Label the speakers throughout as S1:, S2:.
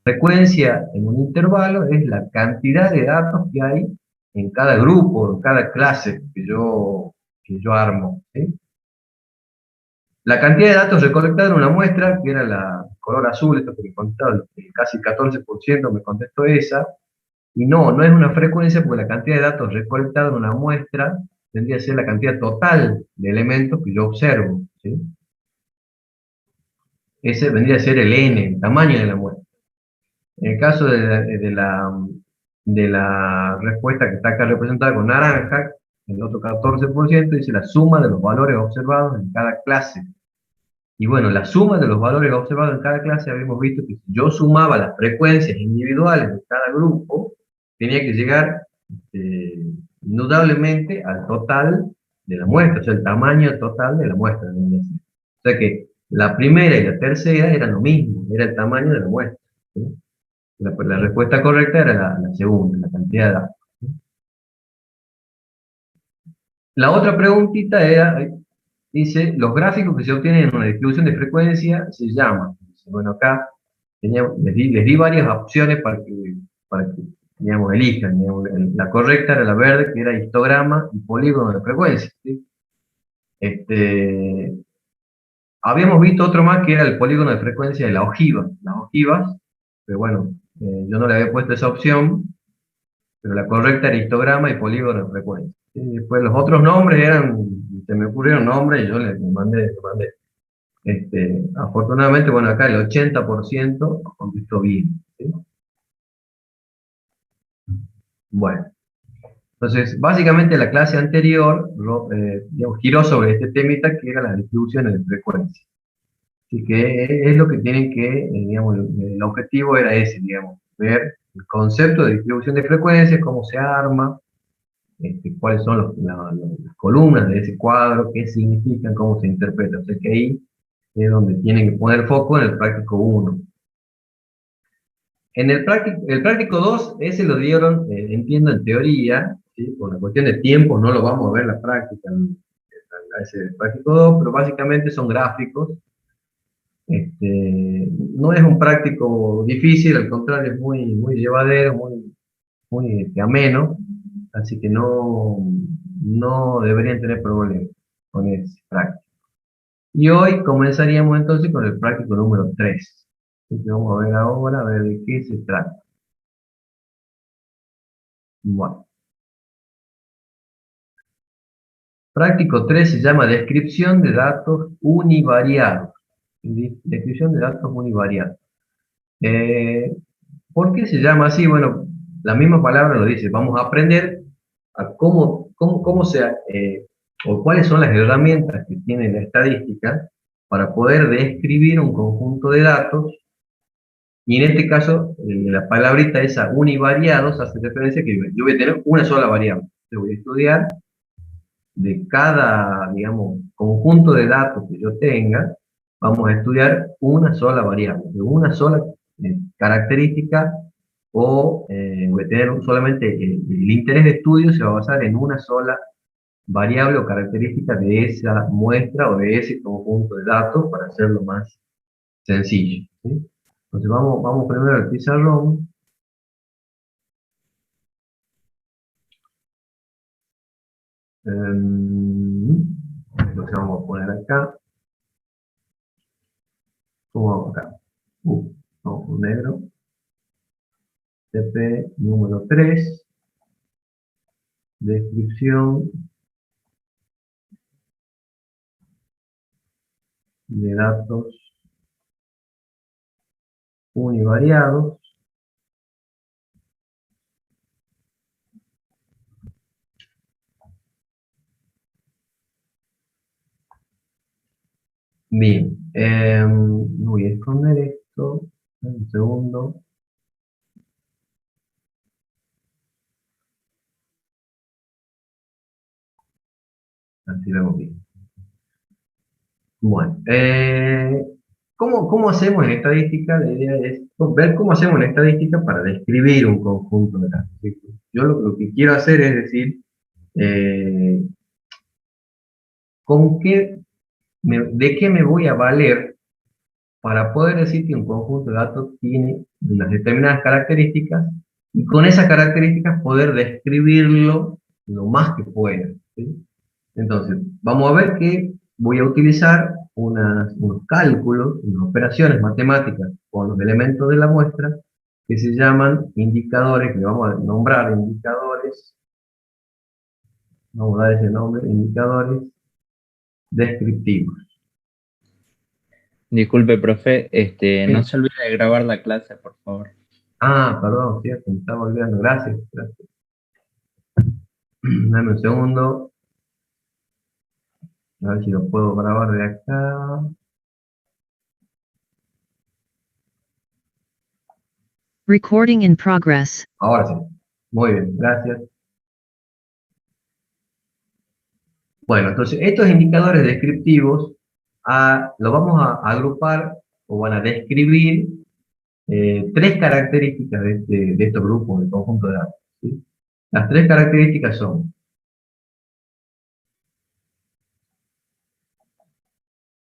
S1: Frecuencia en un intervalo es la cantidad de datos que hay en cada grupo, en cada clase que yo armo, ¿sí? La cantidad de datos recolectada en una muestra, que era la color azul, esto que me contestaba, casi 14% me contestó esa, y no es una frecuencia porque la cantidad de datos recolectada en una muestra tendría que ser la cantidad total de elementos que yo observo, ¿sí? Ese vendría a ser el n, el tamaño de la muestra. En el caso de la respuesta que está acá representada con naranja, el otro 14% dice la suma de los valores observados en cada clase. Y bueno, la suma de los valores observados en cada clase habíamos visto que si yo sumaba las frecuencias individuales de cada grupo, tenía que llegar indudablemente al total de la muestra, o sea, el tamaño total de la muestra. O sea que la primera y la tercera eran lo mismo, era el tamaño de la muestra, ¿sí? La respuesta correcta era la segunda, la cantidad de datos. La otra preguntita era, dice, los gráficos que se obtienen en una distribución de frecuencia se llaman. Dice, bueno, acá les di varias opciones para que digamos, elijan. Digamos, la correcta era la verde, que era histograma y polígono de frecuencia, ¿sí? Este, habíamos visto otro más que era el polígono de frecuencia de la ojiva. Las ojivas, pero bueno, yo no le había puesto esa opción, pero la correcta era histograma y polígono de frecuencia. Y después los otros nombres eran, se me ocurrieron nombres y yo les mandé. Afortunadamente, bueno, acá el 80% contestó bien, ¿sí? Bueno, entonces, básicamente la clase anterior digamos, giró sobre este temita que era las distribuciones de frecuencia. Así que es lo que tienen que, digamos, el objetivo era ese, digamos, ver el concepto de distribución de frecuencias, cómo se arma, cuáles son las columnas de ese cuadro, qué significan, cómo se interpreta. O sea que ahí es donde tienen que poner foco en el práctico uno. En el práctico 2 ese lo dieron, entiendo, en teoría, ¿sí? Por la cuestión de tiempo no lo vamos a ver en la práctica, a ese práctico 2, pero básicamente son gráficos. No es un práctico difícil, al contrario, es muy, muy llevadero, muy ameno, así que no deberían tener problemas con ese práctico. Y hoy comenzaríamos entonces con el práctico número 3. Así que vamos a ver ahora, a ver de qué se trata. Bueno, práctico 3 se llama descripción de datos univariados. Descripción de datos univariados. Eh, ¿Por qué se llama así? Bueno, la misma palabra lo dice. Vamos a aprender a cómo o cuáles son las herramientas que tiene la estadística para poder describir un conjunto de datos. Y en este caso, la palabrita esa univariados hace referencia a que yo voy a tener una sola variable. Yo voy a estudiar de cada, digamos, conjunto de datos que yo tenga, vamos a estudiar una sola variable, de una sola característica, o voy a tener solamente el interés de estudio se va a basar en una sola variable o característica de esa muestra o de ese conjunto de datos para hacerlo más sencillo, ¿sí? Entonces vamos primero al pizarrón. Entonces vamos a poner acá, ¿cómo vamos acá? Vamos con negro. TP número 3, descripción de datos univariados. Bien, voy a esconder esto, un segundo, así lo hago bien. Bueno, ¿cómo hacemos en estadística? La idea es ver cómo hacemos en estadística para describir un conjunto de datos, ¿sí? Yo lo que quiero hacer es decir, eh, ¿de qué me voy a valer para poder decir que un conjunto de datos tiene unas determinadas características y con esas características poder describirlo lo más que pueda, ¿sí? Entonces, vamos a ver que voy a utilizar unos cálculos, unas operaciones matemáticas con los elementos de la muestra que se llaman indicadores, que vamos a nombrar indicadores, vamos a dar ese nombre, indicadores descriptivos.
S2: Disculpe, profe, no
S1: Sí.
S2: se olvide de grabar la clase, por favor.
S1: Ah, perdón, cierto, me estaba olvidando, gracias, gracias. Dame un segundo, a ver si lo puedo grabar de acá.
S3: Recording in progress.
S1: Ahora sí, muy bien, gracias. Bueno, entonces estos indicadores descriptivos lo vamos a agrupar o van a describir tres características de estos grupos, del conjunto de datos, ¿sí? Las tres características son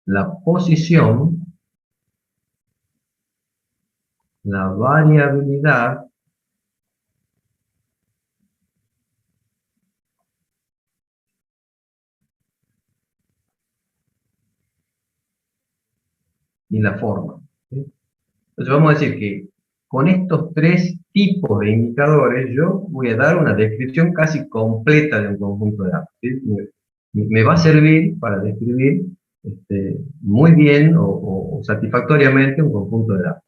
S1: la posición, la variabilidad y la forma, ¿sí? Entonces vamos a decir que con estos tres tipos de indicadores yo voy a dar una descripción casi completa de un conjunto de datos, ¿sí? Me va a servir para describir muy bien o satisfactoriamente un conjunto de datos.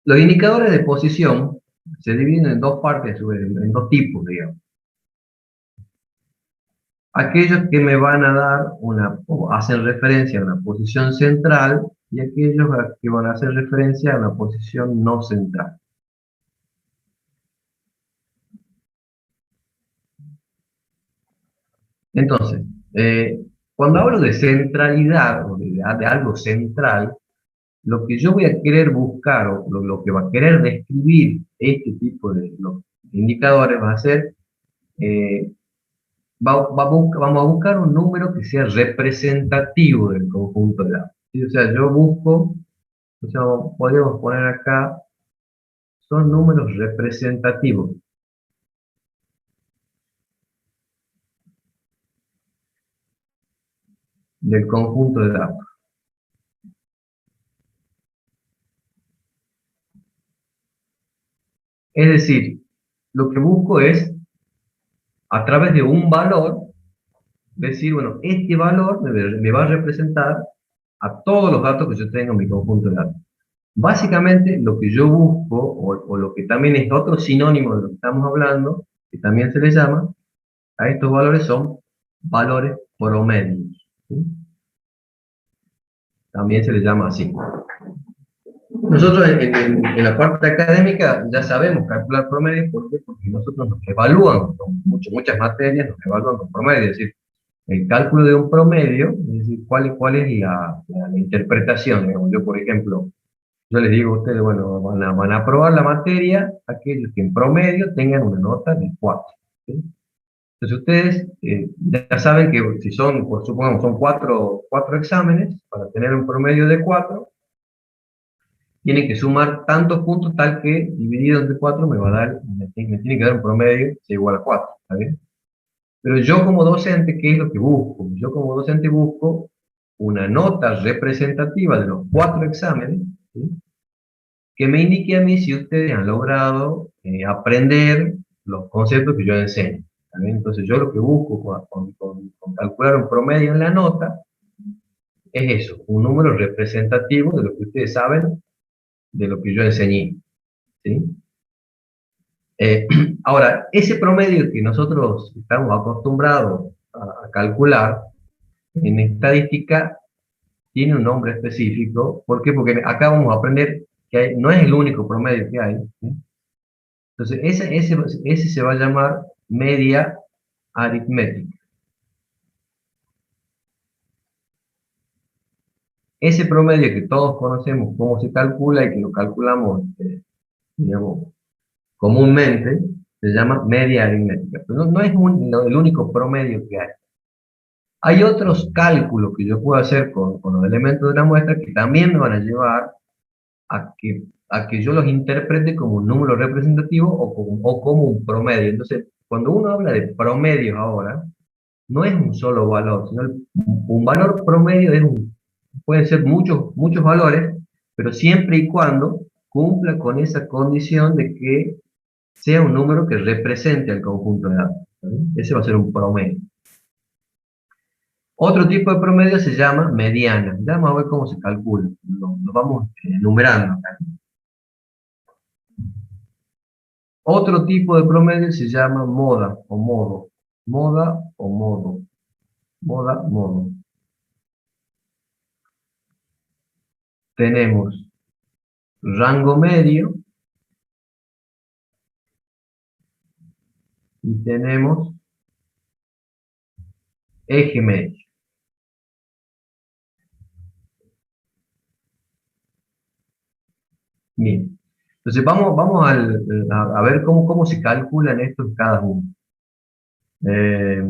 S1: Los indicadores de posición se dividen en dos partes, en dos tipos, digamos. Aquellos que me van a dar o hacen referencia a una posición central y aquellos que van a hacer referencia a una posición no central. Entonces, cuando hablo de centralidad o de algo central, lo que yo voy a querer buscar o lo que va a querer describir este tipo de indicadores va a ser, eh, vamos a buscar un número que sea representativo del conjunto de datos, ¿sí? O sea, yo busco, o sea, podríamos poner acá, son números representativos del conjunto de datos. Es decir, lo que busco es, a través de un valor, decir, bueno, este valor me va a representar a todos los datos que yo tengo en mi conjunto de datos. Básicamente, lo que yo busco, o lo que también es otro sinónimo de lo que estamos hablando, que también se le llama, a estos valores son valores promedios, ¿sí? También se les llama así. Nosotros en la parte académica ya sabemos calcular promedios, ¿por qué? Porque nosotros nos evalúan, con muchas materias nos evalúan con promedios, es decir, el cálculo de un promedio, es decir, cuál es la interpretación. Digamos. Yo, por ejemplo, yo les digo a ustedes, bueno, van a aprobar la materia aquellos que en promedio tengan una nota de 4. ¿Sí? Entonces ustedes ya saben que si son, por supongamos, son cuatro exámenes, para tener un promedio de 4, tienen que sumar tantos puntos tal que dividido entre 4 me va a dar, me tiene que dar un promedio que sea igual a 4, ¿está bien? Pero yo como docente, ¿qué es lo que busco? Yo como docente busco una nota representativa de los 4 exámenes, ¿sí? Que me indique a mí si ustedes han logrado aprender los conceptos que yo enseño. ¿Está bien? Entonces yo lo que busco con calcular un promedio en la nota es eso, un número representativo de lo que ustedes saben de lo que yo enseñé, ¿sí? Eh, Ahora, ese promedio que nosotros estamos acostumbrados a calcular, en estadística tiene un nombre específico. ¿Por qué? Porque acá vamos a aprender que no es el único promedio que hay, ¿sí? Entonces, ese se va a llamar media aritmética. Ese promedio que todos conocemos cómo se calcula y que lo calculamos, digamos, comúnmente, se llama media aritmética. Pero no es el único promedio que hay. Hay otros cálculos que yo puedo hacer con los elementos de la muestra que también me van a llevar a que yo los interprete como un número representativo o como un promedio. Entonces, cuando uno habla de promedios ahora, no es un solo valor, sino un valor promedio pueden ser muchos valores, pero siempre y cuando cumpla con esa condición de que sea un número que represente al conjunto de datos. ¿Sí? Ese va a ser un promedio. Otro tipo de promedio se llama mediana. Ya vamos a ver cómo se calcula. Lo vamos enumerando acá. Otro tipo de promedio se llama moda o modo. Moda o modo. Moda, modo. Tenemos rango medio y tenemos eje medio. Bien. Entonces a ver cómo se calculan estos cada uno. Eh,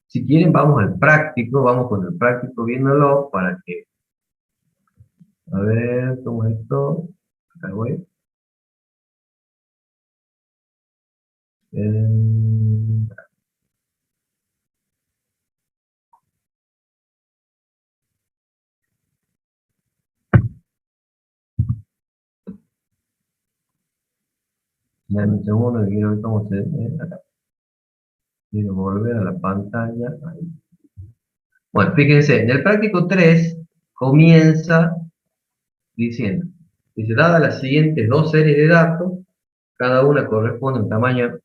S1: si quieren, vamos con el práctico viéndolo para que, a ver, ¿cómo es esto? Acá voy. Eh, Dame un segundo, que quiero ver cómo se ve acá. Quiero volver a la pantalla. Ahí. Bueno, fíjense, en el práctico 3 comienza diciendo, dice, dadas las siguientes dos series de datos, cada una corresponde a un tamaño,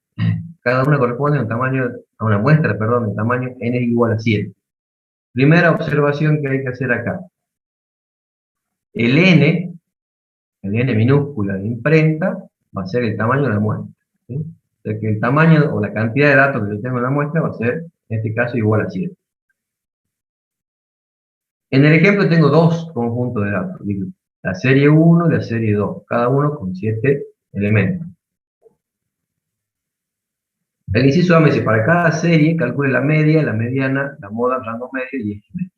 S1: cada una corresponde a un tamaño, a una muestra, perdón, de tamaño n es igual a 7. Primera observación que hay que hacer acá. El n minúscula de imprenta, va a ser el tamaño de la muestra. ¿Sí? O sea que el tamaño o la cantidad de datos que yo tengo en la muestra va a ser, en este caso, igual a 7. En el ejemplo tengo dos conjuntos de datos, digo, la serie 1 y la serie 2, cada uno con 7 elementos. El inciso A me dice, para cada serie calcule la media, la mediana, la moda, rango medio y eje medio.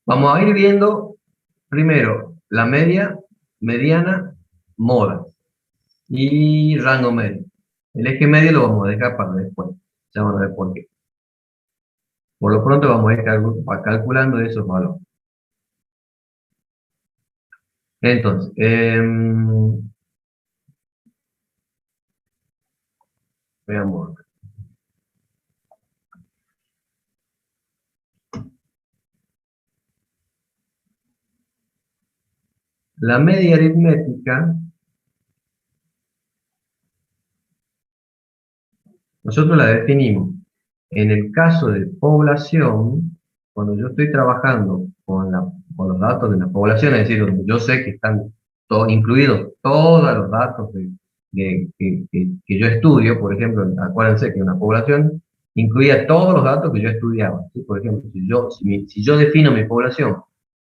S1: Vamos a ir viendo primero la media, mediana, moda y rango medio. El eje medio lo vamos a dejar para después, ya van a ver por qué. Por lo pronto vamos a ir calculando esos valores. Entonces, veamos. La media aritmética, nosotros la definimos. En el caso de población, cuando yo estoy trabajando con los datos de la población, es decir, donde yo sé que están incluidos todos los datos que yo estudio, por ejemplo, acuérdense que una población incluía todos los datos que yo estudiaba. ¿Sí? Por ejemplo, si yo defino mi población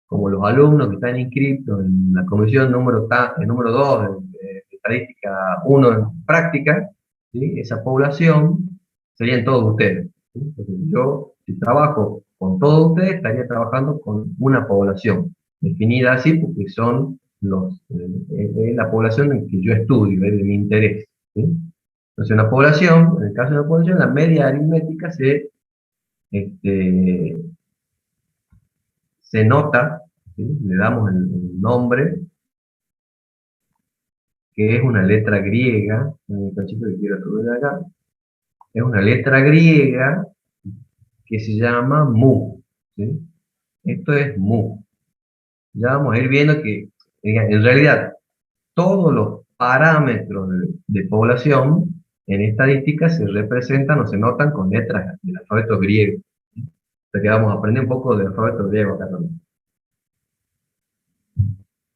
S1: como los alumnos que están inscritos en la comisión número 2 de estadística 1 en práctica, ¿sí? Esa población serían todos ustedes. ¿Sí? Entonces, yo, si trabajo con todos ustedes, estaría trabajando con una población, definida así porque son la población en que yo estudio, es de mi interés. ¿Sí? Entonces, una población, en el caso de una población, la media aritmética este, se nota, ¿sí? Le damos el nombre, que es una letra griega, en el cachito que quiero subir acá, es una letra griega que se llama mu. ¿Sí? Esto es mu. Ya vamos a ir viendo que en realidad todos los parámetros de población en estadística se representan o se notan con letras del alfabeto griego. O sea que vamos a aprender un poco del alfabeto griego acá también.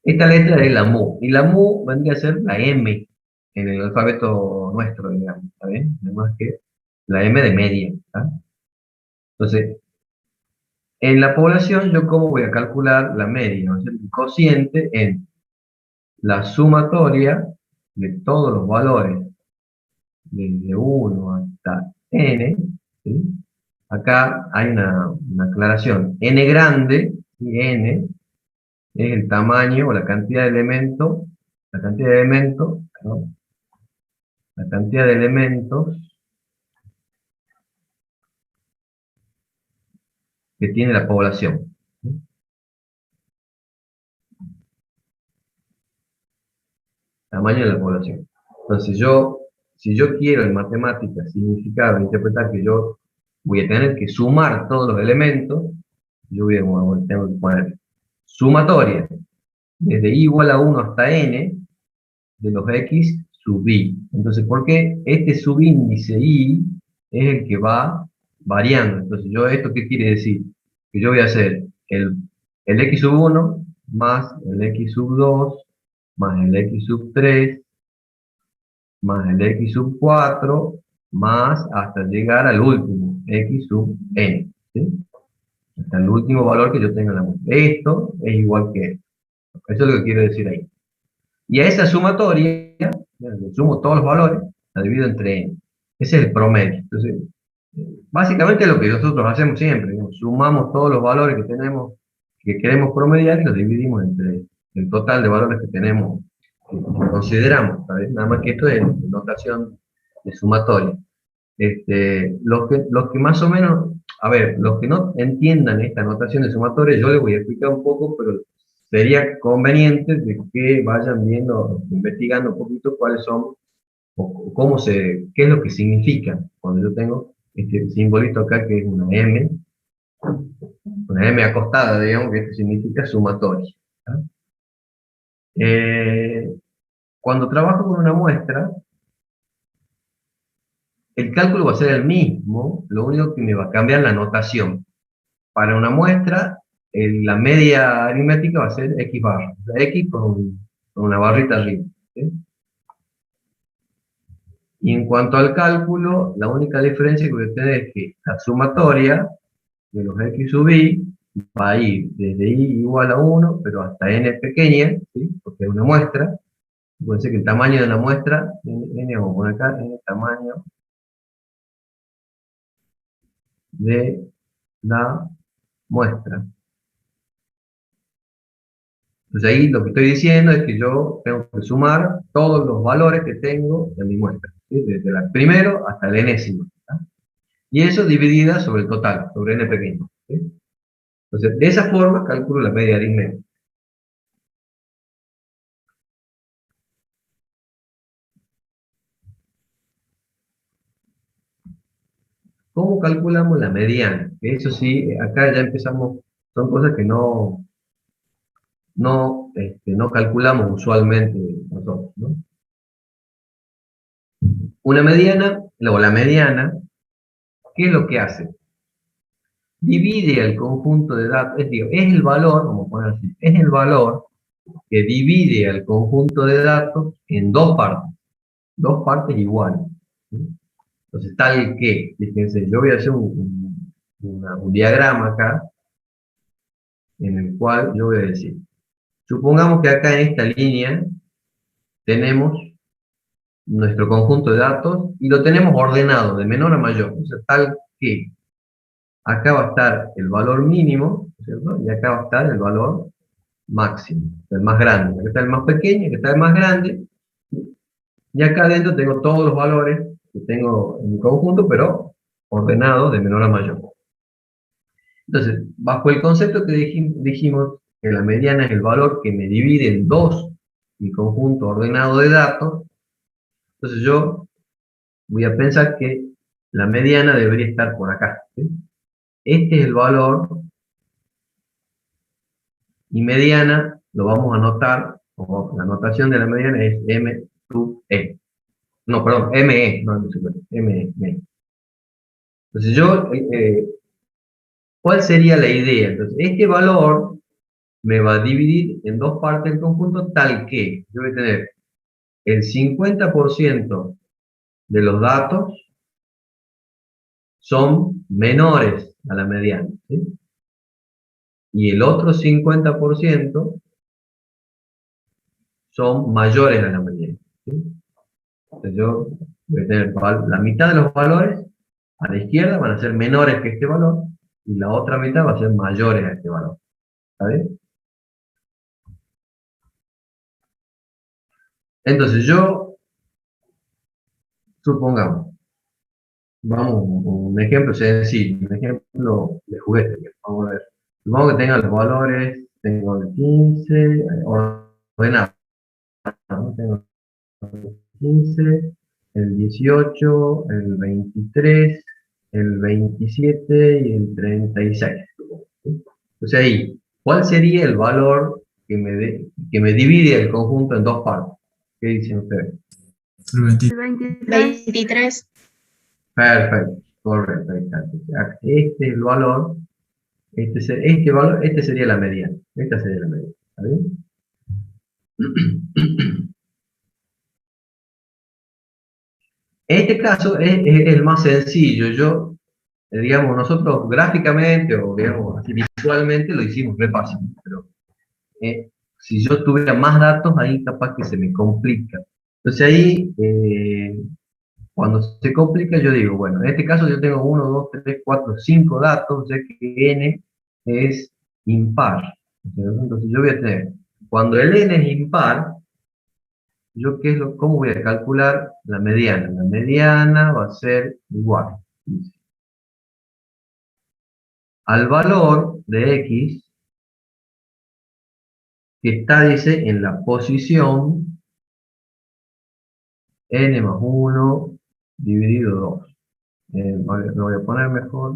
S1: Esta letra es la mu, y la mu vendría a ser la M en el alfabeto nuestro, digamos, ¿está bien? Además que la M de media, ¿está? Entonces, en la población, ¿yo cómo voy a calcular la media? ¿No? El cociente en la sumatoria de todos los valores, desde 1 hasta n, ¿sí? Acá hay una aclaración. N grande, ¿sí? N, es el tamaño o la cantidad de elementos, perdón, la cantidad de elementos que tiene la población, ¿sí? Tamaño de la población. Entonces si yo quiero en matemáticas significar o interpretar que yo voy a tener que sumar todos los elementos, yo tengo que poner sumatoria desde i igual a 1 hasta n de los x sub i. Entonces, ¿por qué este subíndice i es el que va variando? Entonces, ¿esto qué quiere decir? Que yo voy a hacer el x sub 1 más el x sub 2 más el x sub 3 más el x sub 4 más hasta llegar al último, x sub n, ¿sí? Hasta el último valor que yo tenga en la muestra. Esto es igual que esto. Eso es lo que quiero decir ahí. Y a esa sumatoria, le sumo todos los valores, la divido entre n. Ese es el promedio. Entonces, básicamente lo que nosotros hacemos siempre, ¿no? Sumamos todos los valores que tenemos, que queremos promediar y los dividimos entre el total de valores que tenemos, que consideramos, ¿sabes? Nada más que esto es notación de sumatoria. Los que más o menos, a ver, los que no entiendan esta notación de sumatoria, yo les voy a explicar un poco, pero sería conveniente de que vayan viendo, investigando un poquito cuáles son, o qué es lo que significa cuando yo tengo este simbolito acá que es una M acostada, digamos, que esto significa sumatoria. ¿Ah? Eh, Cuando trabajo con una muestra, el cálculo va a ser el mismo, lo único que me va a cambiar la notación. Para una muestra, la media aritmética va a ser x barra, o sea, x con una barrita arriba, ¿sí? Y en cuanto al cálculo, la única diferencia que voy a tener es que la sumatoria de los x sub i va a ir desde i igual a 1, pero hasta n pequeña, ¿sí? Porque es una muestra. Puede ser que el tamaño de la muestra, n vamos a poner acá, n tamaño de la muestra. Entonces ahí lo que estoy diciendo es que yo tengo que sumar todos los valores que tengo en mi muestra, ¿sí? Desde el primero hasta el enésimo, ¿tá? Y eso dividida sobre el total, sobre n pequeño, ¿sí? Entonces, de esa forma calculo la media aritmética. ¿Cómo calculamos la mediana? Que eso sí, acá ya empezamos, son cosas que no calculamos usualmente nosotros, ¿no? Una mediana, o la mediana, ¿qué es lo que hace? Divide el conjunto de datos, es decir, es el valor, vamos a poner así, es el valor que divide al conjunto de datos en dos partes iguales, ¿sí? Entonces, tal que, fíjense, yo voy a hacer un diagrama acá, en el cual yo voy a decir, supongamos que acá en esta línea tenemos nuestro conjunto de datos y lo tenemos ordenado de menor a mayor, o sea, tal que acá va a estar el valor mínimo, ¿cierto? Y acá va a estar el valor máximo, el más grande. Acá está el más pequeño, acá está el más grande, y acá adentro tengo todos los valores que tengo en mi conjunto, pero ordenados de menor a mayor. Entonces, bajo el concepto que dijimos que la mediana es el valor que me divide en dos mi conjunto ordenado de datos, entonces yo voy a pensar que la mediana debería estar por acá, ¿sí? Este es el valor, y mediana lo vamos a anotar, como la notación de la mediana es M sub E. No, perdón, ME, no, ME. Entonces ¿cuál sería la idea? Entonces, este valor me va a dividir en dos partes del conjunto tal que yo voy a tener el 50% de los datos son menores a la mediana, ¿sí? Y el otro 50% son mayores a la mediana, ¿sí? Entonces yo voy a tener la mitad de los valores a la izquierda van a ser menores que este valor, y la otra mitad va a ser mayores a este valor. ¿Está bien? Entonces yo, supongamos, vamos, un ejemplo sencillo, un ejemplo de juguete. Vamos a ver. Supongamos que tenga los valores, tengo el 15, ordenado, ¿no? Tengo el 15, el 18, el 23, el 27 y el 36. ¿Sí? O sea, ahí, ¿cuál sería el valor que me divide el conjunto en dos partes? ¿Qué dicen ustedes?
S4: El 23.
S1: Perfecto, correcto, ahí está. Este es el valor, este valor, este sería la mediana. Esta sería la mediana. ¿Está bien? Este caso es el más sencillo. Digamos, nosotros gráficamente o digamos así visualmente lo hicimos re fácil, pero si yo tuviera más datos, ahí capaz que se me complica. Entonces ahí, cuando se complica, yo digo, bueno, en este caso yo tengo 1, 2, 3, 4, 5 datos, ya que n es impar. Entonces yo voy a tener, cuando el n es impar, yo ¿cómo voy a calcular la mediana? La mediana va a ser igual al valor de x que está, dice, en la posición n más 1 dividido 2. Lo voy a poner mejor,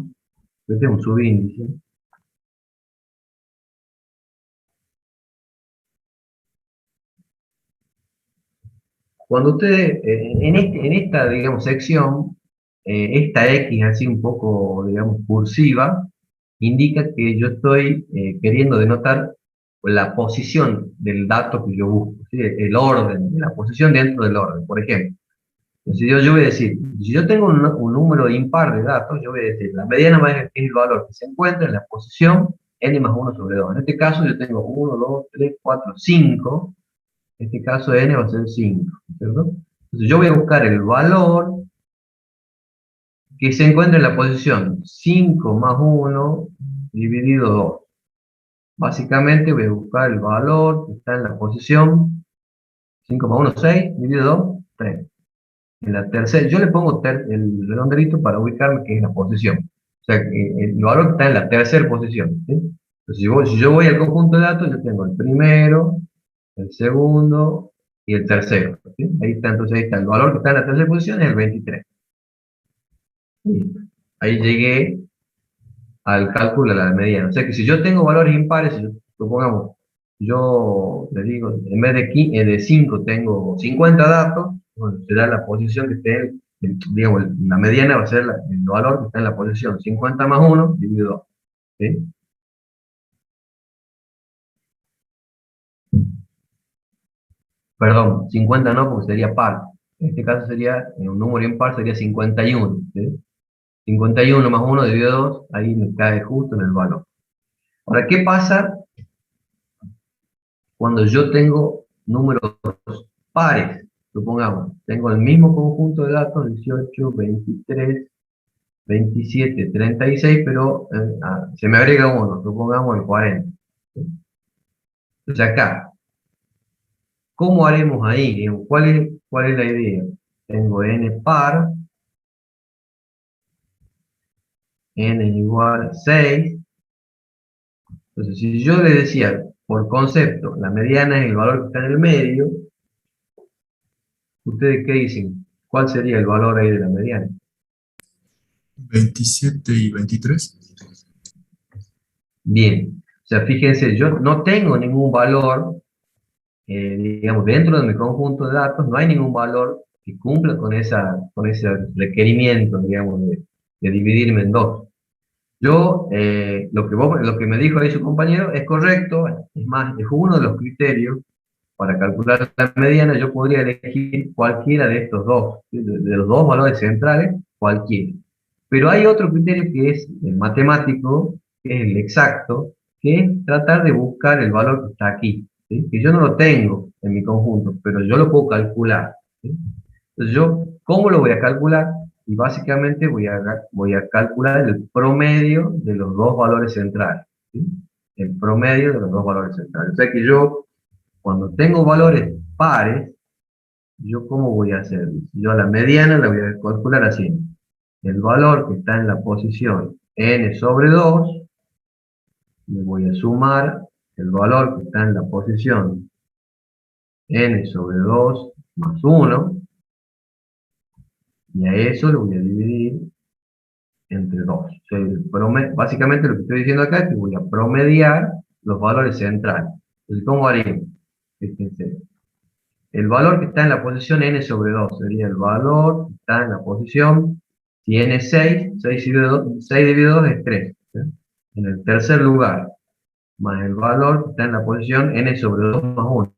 S1: este es un subíndice. Cuando ustedes, en esta, digamos, sección, esta X así un poco, digamos, cursiva, indica que yo estoy queriendo denotar la posición del dato que yo busco, ¿sí? El orden, la posición dentro del orden, por ejemplo. Entonces yo voy a decir, si yo tengo un número impar de datos, yo voy a decir, la mediana es el valor que se encuentra en la posición n más 1 sobre 2. En este caso yo tengo 1, 2, 3, 4, 5. En este caso n va a ser 5, ¿cierto? Entonces yo voy a buscar el valor que se encuentra en la posición 5 más 1 dividido 2. Básicamente voy a buscar el valor que está en la posición 5 más 1, 6, dividido 2, 3. En la tercera, yo le pongo el redondelito para ubicarme que es la posición. O sea, que el valor que está en la tercera posición. ¿Sí? Entonces, si yo voy al conjunto de datos, yo tengo el primero, el segundo y el tercero. ¿Sí? Ahí está, entonces ahí está. El valor que está en la tercera posición es el 23. Listo. Ahí llegué al cálculo de la mediana. O sea que si yo tengo valores impares, supongamos, yo le digo, en vez de 5 tengo 50 datos, bueno, será la posición que esté, digamos, la mediana va a ser el valor que está en la posición 50 más 1 dividido 2. ¿Sí? Perdón, 50 no, porque sería par. En este caso sería, en un número impar sería 51. ¿Sí? 51 más 1 dividido 2, ahí me cae justo en el valor. Ahora, ¿qué pasa cuando yo tengo números pares? Supongamos, tengo el mismo conjunto de datos, 18, 23, 27, 36, pero se me agrega uno, supongamos el 40. Entonces acá, ¿cómo haremos ahí? ¿Cuál es la idea? Tengo n par, n igual a 6. Entonces, si yo le decía, por concepto, la mediana es el valor que está en el medio, ¿ustedes qué dicen? ¿Cuál sería el valor ahí de la mediana?
S4: 27 y 23.
S1: Bien, o sea, fíjense, yo no tengo ningún valor, digamos, dentro de mi conjunto de datos, no hay ningún valor que cumpla con ese requerimiento, digamos, de dividirme en dos. Yo, lo que me dijo ahí su compañero es correcto, es más, es uno de los criterios para calcular la mediana. Yo podría elegir cualquiera de estos dos, ¿sí? De los dos valores centrales, cualquiera. Pero hay otro criterio que es el matemático, que es el exacto, que es tratar de buscar el valor que está aquí, ¿sí? Que yo no lo tengo en mi conjunto, pero yo lo puedo calcular, ¿sí? Entonces yo, ¿cómo lo voy a calcular? y básicamente voy a calcular el promedio de los dos valores centrales, ¿sí? El promedio de los dos valores centrales. O sea que yo, cuando tengo valores pares, ¿yo cómo voy a hacer? Yo a la mediana la voy a calcular así. El valor que está en la posición n sobre 2, le voy a sumar el valor que está en la posición n sobre 2 más 1, y a eso lo voy a dividir entre 2. O sea, básicamente lo que estoy diciendo acá es que voy a promediar los valores centrales. Entonces, ¿cómo haría? Fíjense. El valor que está en la posición n sobre 2 sería el valor que está en la posición, si n es 6, 6 dividido 2 es 3. ¿Sí? En el tercer lugar, más el valor que está en la posición n sobre 2 más 1.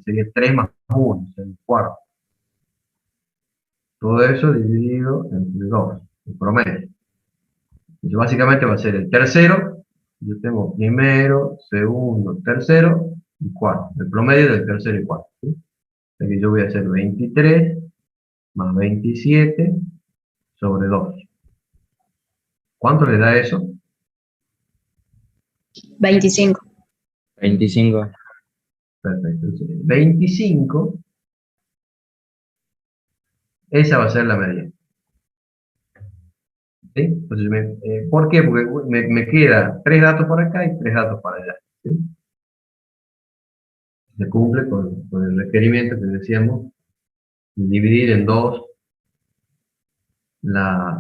S1: Sería 3 más 1, o sea, el cuarto. Todo eso dividido entre 2, el promedio. Entonces, básicamente va a ser el tercero. Yo tengo primero, segundo, tercero y cuarto. El promedio del tercero y cuarto. ¿Sí? O sea que yo voy a hacer 23 más 27 sobre 2. ¿Cuánto le da eso?
S5: 25.
S2: 25.
S1: Perfecto. Entonces, 25, esa va a ser la medida. ¿Sí? Entonces, ¿por qué? Porque me queda 3 datos por acá y 3 datos para allá. ¿Sí? Se cumple con el requerimiento que decíamos de dividir en 2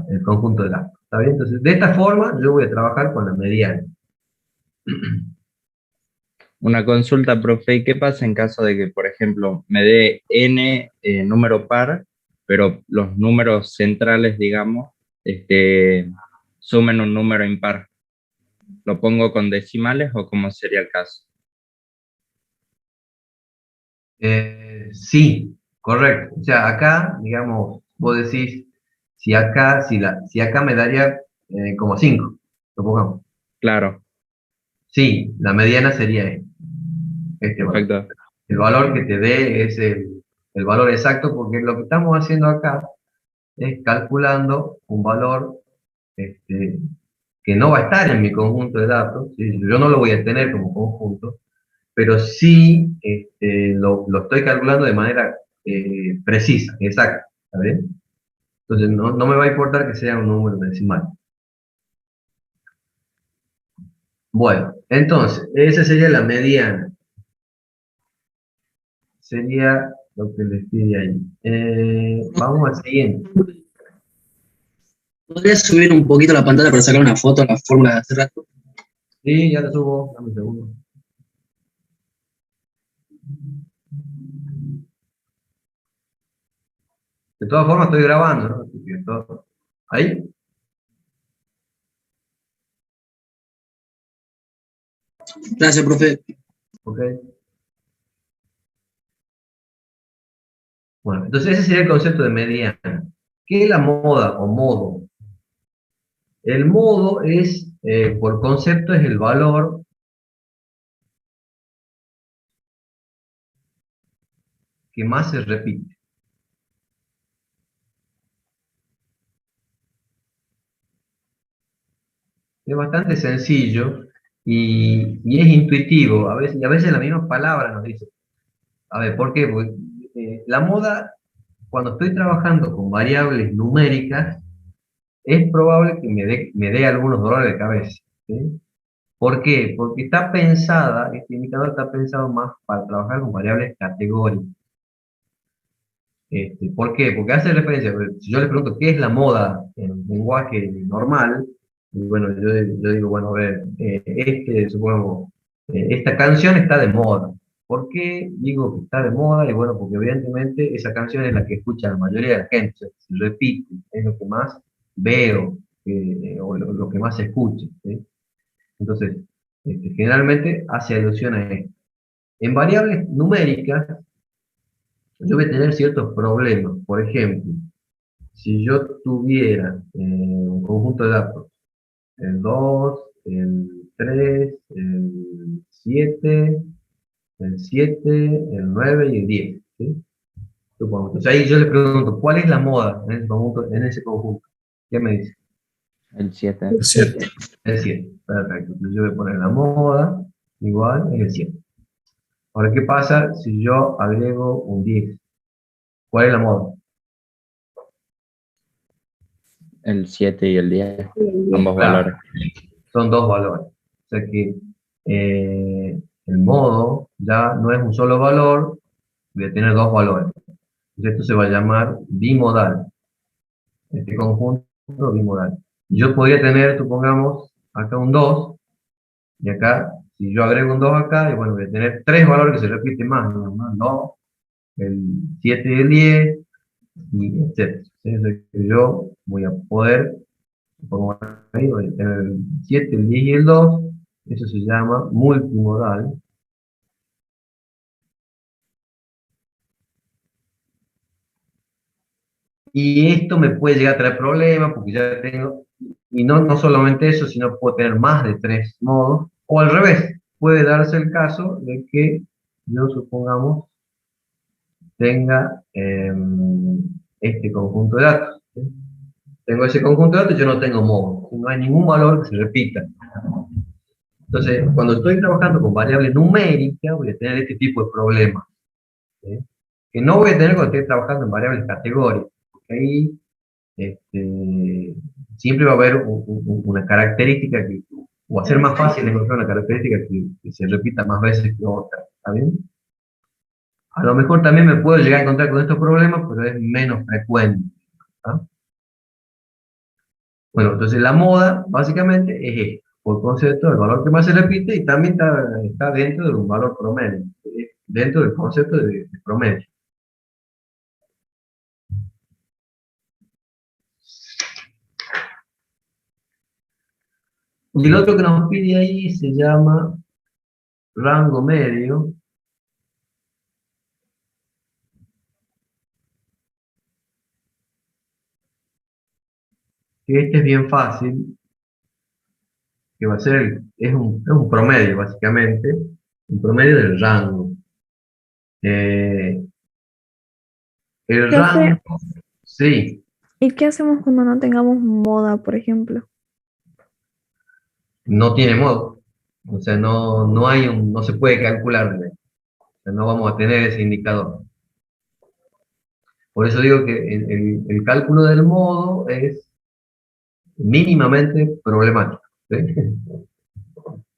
S1: el conjunto de datos. ¿Está bien? Entonces, de esta forma yo voy a trabajar con la mediana.
S2: Una consulta, profe, ¿y qué pasa en caso de que, por ejemplo, me dé n número par, pero los números centrales, digamos, sumen un número impar? ¿Lo pongo con decimales o cómo sería el caso?
S1: Sí, correcto. O sea, acá, digamos, vos decís, si acá me daría como 5, supongamos.
S2: Claro,
S1: Sí, la mediana sería este valor.
S2: perfecto.
S1: El valor que te dé es el valor exacto, porque lo que estamos haciendo acá es calculando un valor este, que no va a estar en mi conjunto de datos, ¿sí? Yo no lo voy a tener como conjunto, pero sí lo estoy calculando de manera precisa, exacta, ¿está bien? Entonces no me va a importar que sea un número decimal. Bueno, entonces, esa sería la mediana. Sería lo que les pide ahí. Vamos al siguiente.
S6: ¿Podrías subir un poquito la pantalla para sacar una foto de las fórmulas de hace rato?
S1: Sí, ya lo subo, dame un segundo. De todas formas estoy grabando, ¿no? Así que ¿ahí?
S6: Gracias, profe.
S1: Ok. Bueno, entonces ese sería el concepto de mediana. ¿Qué es la moda o modo? El modo es, por concepto, es el valor que más se repite. Es bastante sencillo y es intuitivo. Y a veces la misma palabra nos dice. A ver, ¿por qué? Porque la moda, cuando estoy trabajando con variables numéricas, es probable que me dé algunos dolores de cabeza. ¿Sí? ¿Por qué? Porque está pensada, este indicador está pensado más para trabajar con variables categóricas. ¿Por qué? Porque hace referencia, si yo le pregunto qué es la moda en un lenguaje normal, y bueno, yo digo, bueno, a ver, supongo, esta canción está de moda. ¿Por qué digo que está de moda? Y bueno, porque evidentemente esa canción es la que escucha la mayoría de la gente, o sea, se repite, es lo que más veo, o lo que más se escucha, ¿sí? Entonces, generalmente hace alusión a esto. En variables numéricas, yo voy a tener ciertos problemas. Por ejemplo, si yo tuviera un conjunto de datos, el 2, el 3, el 7, el 9 y el 10, ¿sí? Supongo. Entonces ahí yo le pregunto, ¿cuál es la moda en ese conjunto? ¿Qué me dice?
S2: El 7.
S4: El 7.
S1: El 7. Perfecto. Entonces yo voy a poner la moda igual en el 7. Ahora, ¿qué pasa si yo agrego un 10? ¿Cuál es la moda?
S2: El 7 y el 10. Ambos
S1: Claro,
S2: valores.
S1: son dos valores. O sea que el modo ya no es un solo valor, voy a tener dos valores. Entonces esto se va a llamar bimodal. Este conjunto bimodal. Yo podría tener, supongamos, acá un 2, y acá, si yo agrego un 2 acá, y bueno, voy a tener tres valores que se repiten más, ¿no? Más 2, el 7 y el 10, y etc. Entonces yo voy a poder, pongo ahí, voy a tener el 7, el 10 y el 2, eso se llama multimodal. Y esto me puede llegar a traer problemas porque ya tengo, y no solamente eso, sino puedo tener más de tres modos, o al revés, puede darse el caso de que yo, supongamos, tenga este conjunto de datos. ¿Sí? Tengo ese conjunto de datos, yo no tengo modo, no hay ningún valor que se repita. Entonces, cuando estoy trabajando con variables numéricas, voy a tener este tipo de problemas, ¿sí? Que no voy a tener cuando esté trabajando en variables categóricas, porque ahí siempre va a haber una característica que, o a ser más fácil encontrar una característica que se repita más veces que otra, ¿está bien? A lo mejor también me puedo llegar a encontrar con estos problemas, pero es menos frecuente, ¿tá? Bueno, entonces la moda básicamente es esto, por concepto del valor que más se repite y también está dentro de un valor promedio, dentro del concepto de promedio. Y el otro que nos pide ahí se llama rango medio. Que este es bien fácil, que va a ser, es un promedio básicamente, un promedio del rango. Eh, el rango, sí,
S5: ¿Y qué hacemos cuando no tengamos moda, por ejemplo?
S1: no tiene modo, o sea, no se puede calcular, o sea, no vamos a tener ese indicador. Por eso digo que el cálculo del modo es mínimamente problemático, ¿sí?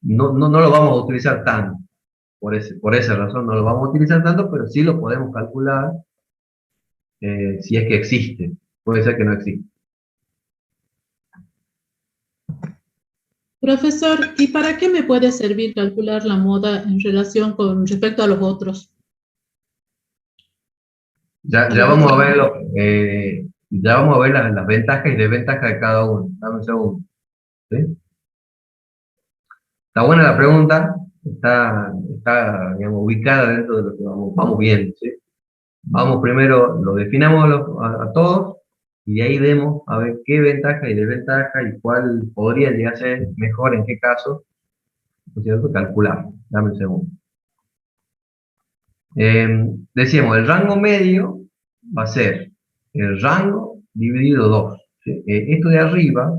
S1: No lo vamos a utilizar tanto, por esa razón no lo vamos a utilizar tanto, pero sí lo podemos calcular si es que existe. Puede ser que no existe.
S7: Profesor, ¿y para qué me puede servir calcular la moda en relación con respecto a los otros?
S1: Ya vamos a ver ya vamos a ver las ventajas y desventajas de cada uno. Dame un segundo. ¿Sí? Está buena la pregunta, está digamos, ubicada dentro de lo que vamos viendo. ¿Sí? Vamos primero, lo definamos a todos y de ahí vemos a ver qué ventaja y desventaja y cuál podría llegar a ser mejor en qué caso, ¿no es cierto? Calcular. Dame un segundo. Decíamos, el rango medio va a ser el rango dividido 2. ¿Sí? Esto de arriba,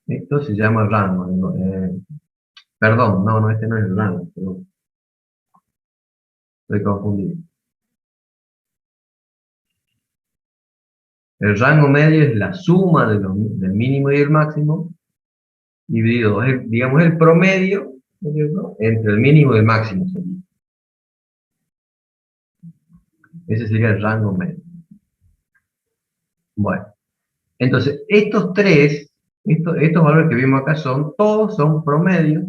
S1: esto se llama rango. ¿No? Perdón, no, este no es el rango, perdón. Estoy confundido. El rango medio es la suma del mínimo y el máximo dividido 2. Digamos, el promedio, ¿no es cierto?, entre el mínimo y el máximo. Ese sería el rango medio. Bueno, entonces, estos valores que vimos acá todos son promedios,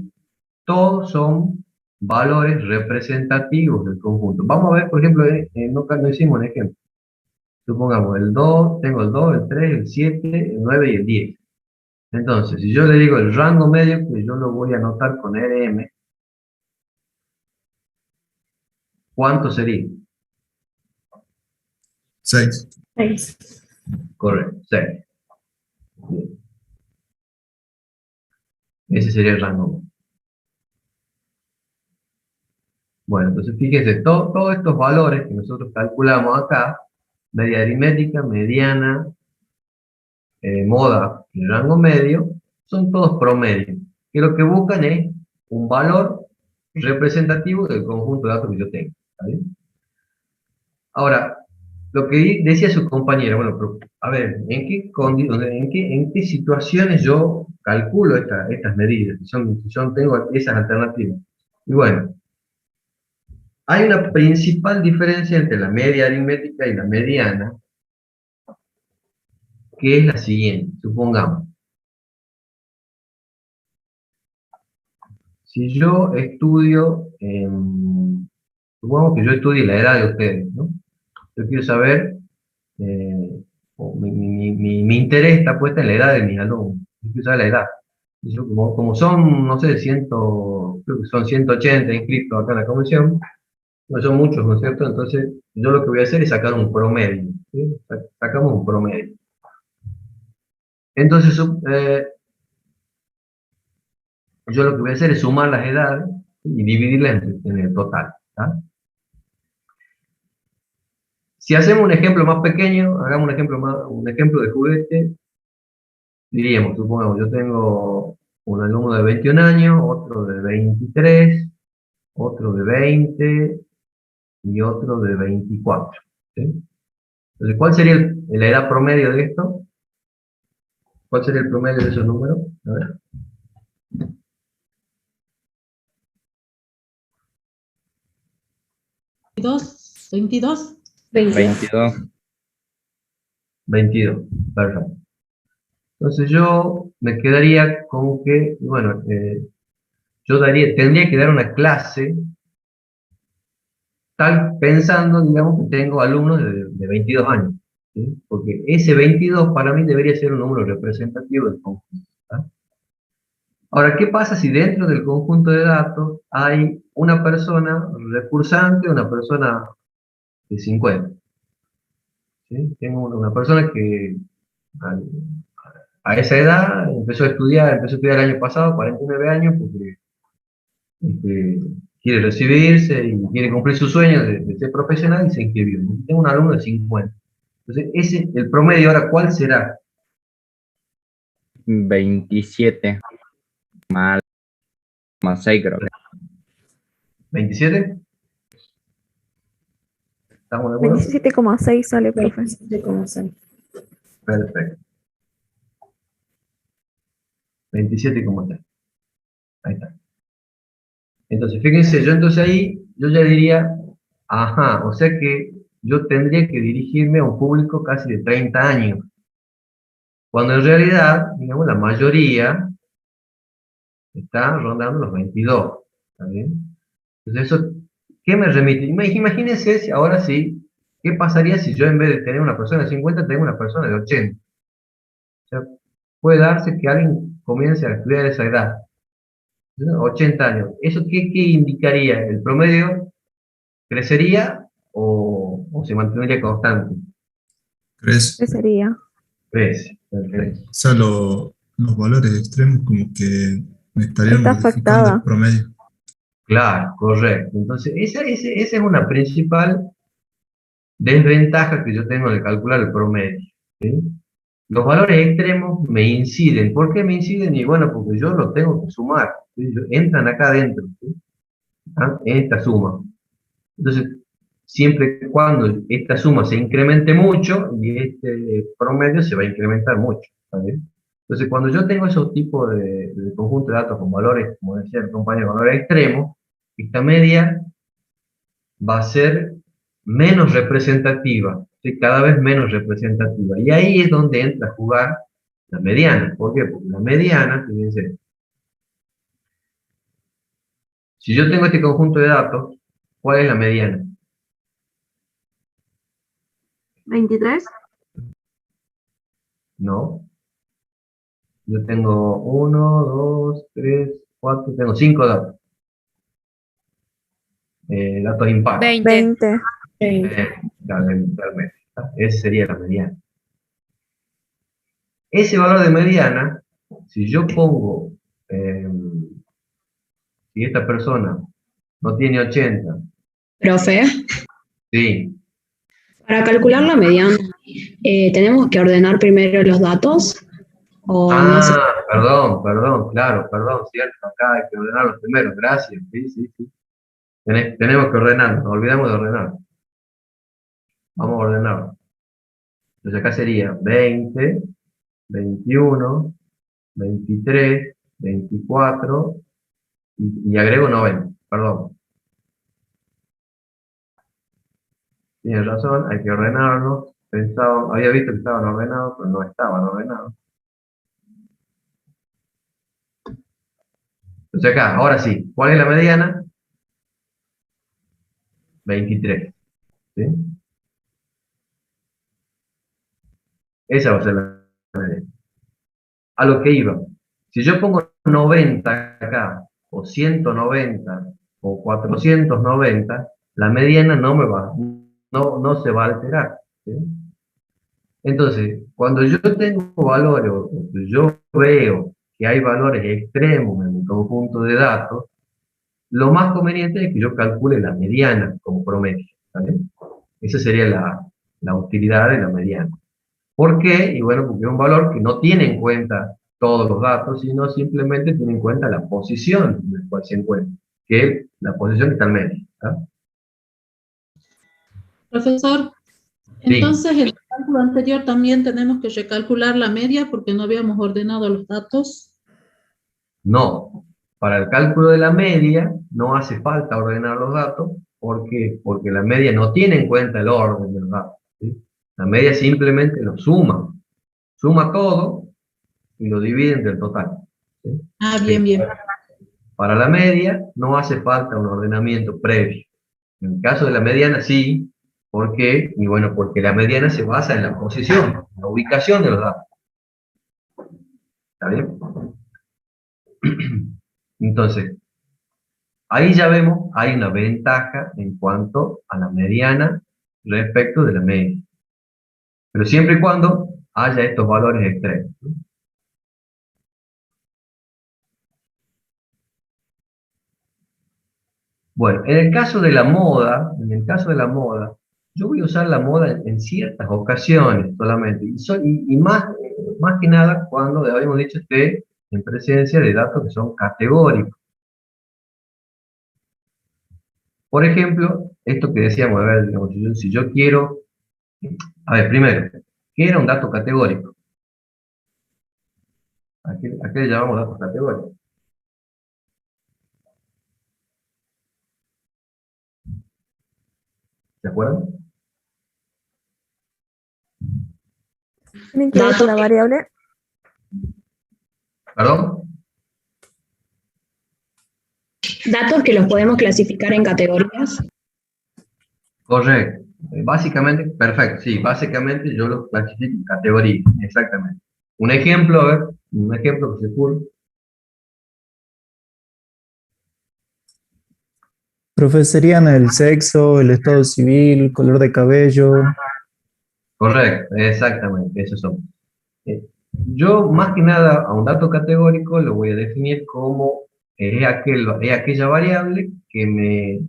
S1: todos son valores representativos del conjunto. Vamos a ver, por ejemplo, no hicimos un ejemplo. Supongamos el 2, tengo el 2, el 3, el 7, el 9 y el 10. Entonces, si yo le digo el rango medio, que yo lo voy a anotar con RM, ¿cuánto sería?
S4: 6.
S5: 6.
S1: Correcto, 6. Bien. Ese sería el rango medio. Bueno, entonces fíjense, todos estos valores que nosotros calculamos acá, media aritmética, mediana, moda y rango medio, son todos promedios, que lo que buscan es un valor representativo del conjunto de datos que yo tengo. ¿Está bien? Ahora, lo que decía su compañera, bueno, pero, a ver, ¿en qué situaciones yo calculo estas medidas? Si yo tengo esas alternativas. Y bueno, hay una principal diferencia entre la media aritmética y la mediana, que es la siguiente. Supongamos, si yo estudio, supongamos que yo estudie la edad de ustedes, ¿no? Yo quiero saber, mi interés está puesto en la edad de mis alumnos. Yo quiero saber la edad. Y yo, como son, no sé, creo que son 180 inscritos acá en la comisión, no son muchos, ¿no es cierto? Entonces, yo lo que voy a hacer es sacar un promedio, ¿sí? Sacamos un promedio. Entonces, yo lo que voy a hacer es sumar las edades y dividirlas en el total. ¿Tá? Si hacemos un ejemplo más pequeño, hagamos un ejemplo de juguete, diríamos, supongamos, yo tengo un alumno de 21 años, otro de 23, otro de 20 y otro de 24. ¿Sí? Entonces, ¿cuál sería la edad promedio de esto? ¿Cuál sería el promedio de esos números? A ver.
S7: ¿22?
S2: 22.
S1: 22. Perfecto. Entonces yo me quedaría con que, bueno, tendría que dar una clase pensando, digamos, que tengo alumnos de 22 años. ¿Sí? Porque ese 22 para mí debería ser un número representativo del conjunto. ¿Tá? Ahora, ¿qué pasa si dentro del conjunto de datos hay una persona recursante, una persona de 50? ¿Sí? Tengo una persona que a esa edad empezó a estudiar el año pasado, 49 años, porque quiere recibirse y quiere cumplir su sueño de ser profesional y se inscribió. Tengo un alumno de 50. Entonces, el promedio ahora, ¿cuál será?
S2: 27 más 6 creo que.
S1: ¿27? ¿Estamos de acuerdo?
S5: 27,6 sale, profe.
S1: Perfecto. 27,3. Ahí está. Entonces, fíjense, yo ya diría, ajá, o sea que yo tendría que dirigirme a un público casi de 30 años. Cuando en realidad, digamos, la mayoría está rondando los 22. ¿Está bien? Entonces, eso, ¿qué me remite? Imagínense ahora sí, ¿qué pasaría si yo en vez de tener una persona de 50, tengo una persona de 80? O sea, puede darse que alguien comience a estudiar a esa edad, ¿no? 80 años. ¿Eso qué indicaría? ¿El promedio crecería o se mantendría constante?
S4: Crece.
S5: ¿Qué sería?
S1: Crece. Perfecto.
S4: O sea, los valores extremos como que me estarían
S5: Está
S4: modificando el
S5: afectada.
S4: promedio.
S1: Claro, correcto. Entonces, esa es una principal desventaja que yo tengo de calcular el promedio. ¿Sí? Los valores extremos me inciden. ¿Por qué me inciden? Y bueno, porque yo los tengo que sumar. ¿Sí? Entran acá adentro, ¿sí? ¿Ah? En esta suma. Entonces, siempre y cuando esta suma se incremente mucho, y este promedio se va a incrementar mucho. ¿Está bien? Entonces, cuando yo tengo esos tipos de conjunto de datos con valores, como decía el compañero, valores extremos, esta media va a ser menos representativa, ¿sí? Cada vez menos representativa. Y ahí es donde entra a jugar la mediana. ¿Por qué? Porque la mediana, fíjense, si yo tengo este conjunto de datos, ¿cuál es la mediana?
S8: 23.
S1: No. Yo tengo 1, 2, 3, 4, tengo 5 datos. Datos impares.
S5: 20.
S1: Realmente, esa sería la mediana. Ese valor de mediana, si yo pongo, si esta persona no tiene 80.
S9: Profe,
S1: Sí.
S9: para calcular la mediana, ¿tenemos que ordenar primero los datos? ¿O no hace?
S1: Perdón, claro, perdón, cierto, acá hay que ordenarlos primero, gracias, sí. Tenemos que ordenar, nos olvidamos de ordenar. Vamos a ordenarlo. Entonces acá sería 20, 21, 23, 24 y agrego 90, perdón. Tienes razón, hay que ordenarlos. Pensaba, había visto que estaban ordenados, pero no estaban ordenados. Entonces acá, ahora sí, ¿cuál es la mediana? 23. ¿Sí? Esa va a ser la mediana. A lo que iba. Si yo pongo 90 acá, o 190, o 490, la mediana no se va a alterar. ¿Sí? Entonces, cuando yo tengo valores, o yo veo que hay valores extremos en mi conjunto de datos, lo más conveniente es que yo calcule la mediana como promedio. ¿Vale? Esa sería la utilidad de la mediana. ¿Por qué? Y bueno, porque es un valor que no tiene en cuenta todos los datos, sino simplemente tiene en cuenta la posición en la cual se encuentra, que es la posición que está al medio. ¿Tá?
S7: Profesor,
S1: Sí.
S7: entonces en el cálculo anterior también tenemos que recalcular la media porque no habíamos ordenado los datos.
S1: No, para el cálculo de la media no hace falta ordenar los datos, ¿por qué? Porque la media no tiene en cuenta el orden de los datos. ¿Sí? La media simplemente lo suma todo y lo divide entre el total. ¿Sí?
S7: Ah, bien, bien.
S1: Para la media no hace falta un ordenamiento previo. En el caso de la mediana sí. ¿Por qué? Y bueno, porque la mediana se basa en la posición, en la ubicación de los datos. ¿Está bien? Entonces, ahí ya vemos, hay una ventaja en cuanto a la mediana respecto de la media. Pero siempre y cuando haya estos valores extremos. Bueno, en el caso de la moda, yo voy a usar la moda en ciertas ocasiones solamente, y más que nada cuando habíamos dicho que en presencia de datos que son categóricos. Por ejemplo, esto que decíamos, a ver, digamos, si yo quiero, a ver, primero, ¿qué era un dato categórico? ¿A qué le llamamos datos categóricos? ¿Se acuerdan?
S5: ¿Tienen que ver con la variable?
S1: ¿Perdón?
S9: Datos que los podemos clasificar en categorías.
S1: Correcto. Básicamente, perfecto, sí, básicamente yo los clasifico en categorías, exactamente. Un ejemplo, a ver, un ejemplo que se ocurre.
S10: Profe, serían el sexo, el estado civil, color de cabello.
S1: Correcto, exactamente, esos son. Yo, más que nada, a un dato categórico lo voy a definir como es aquella variable que me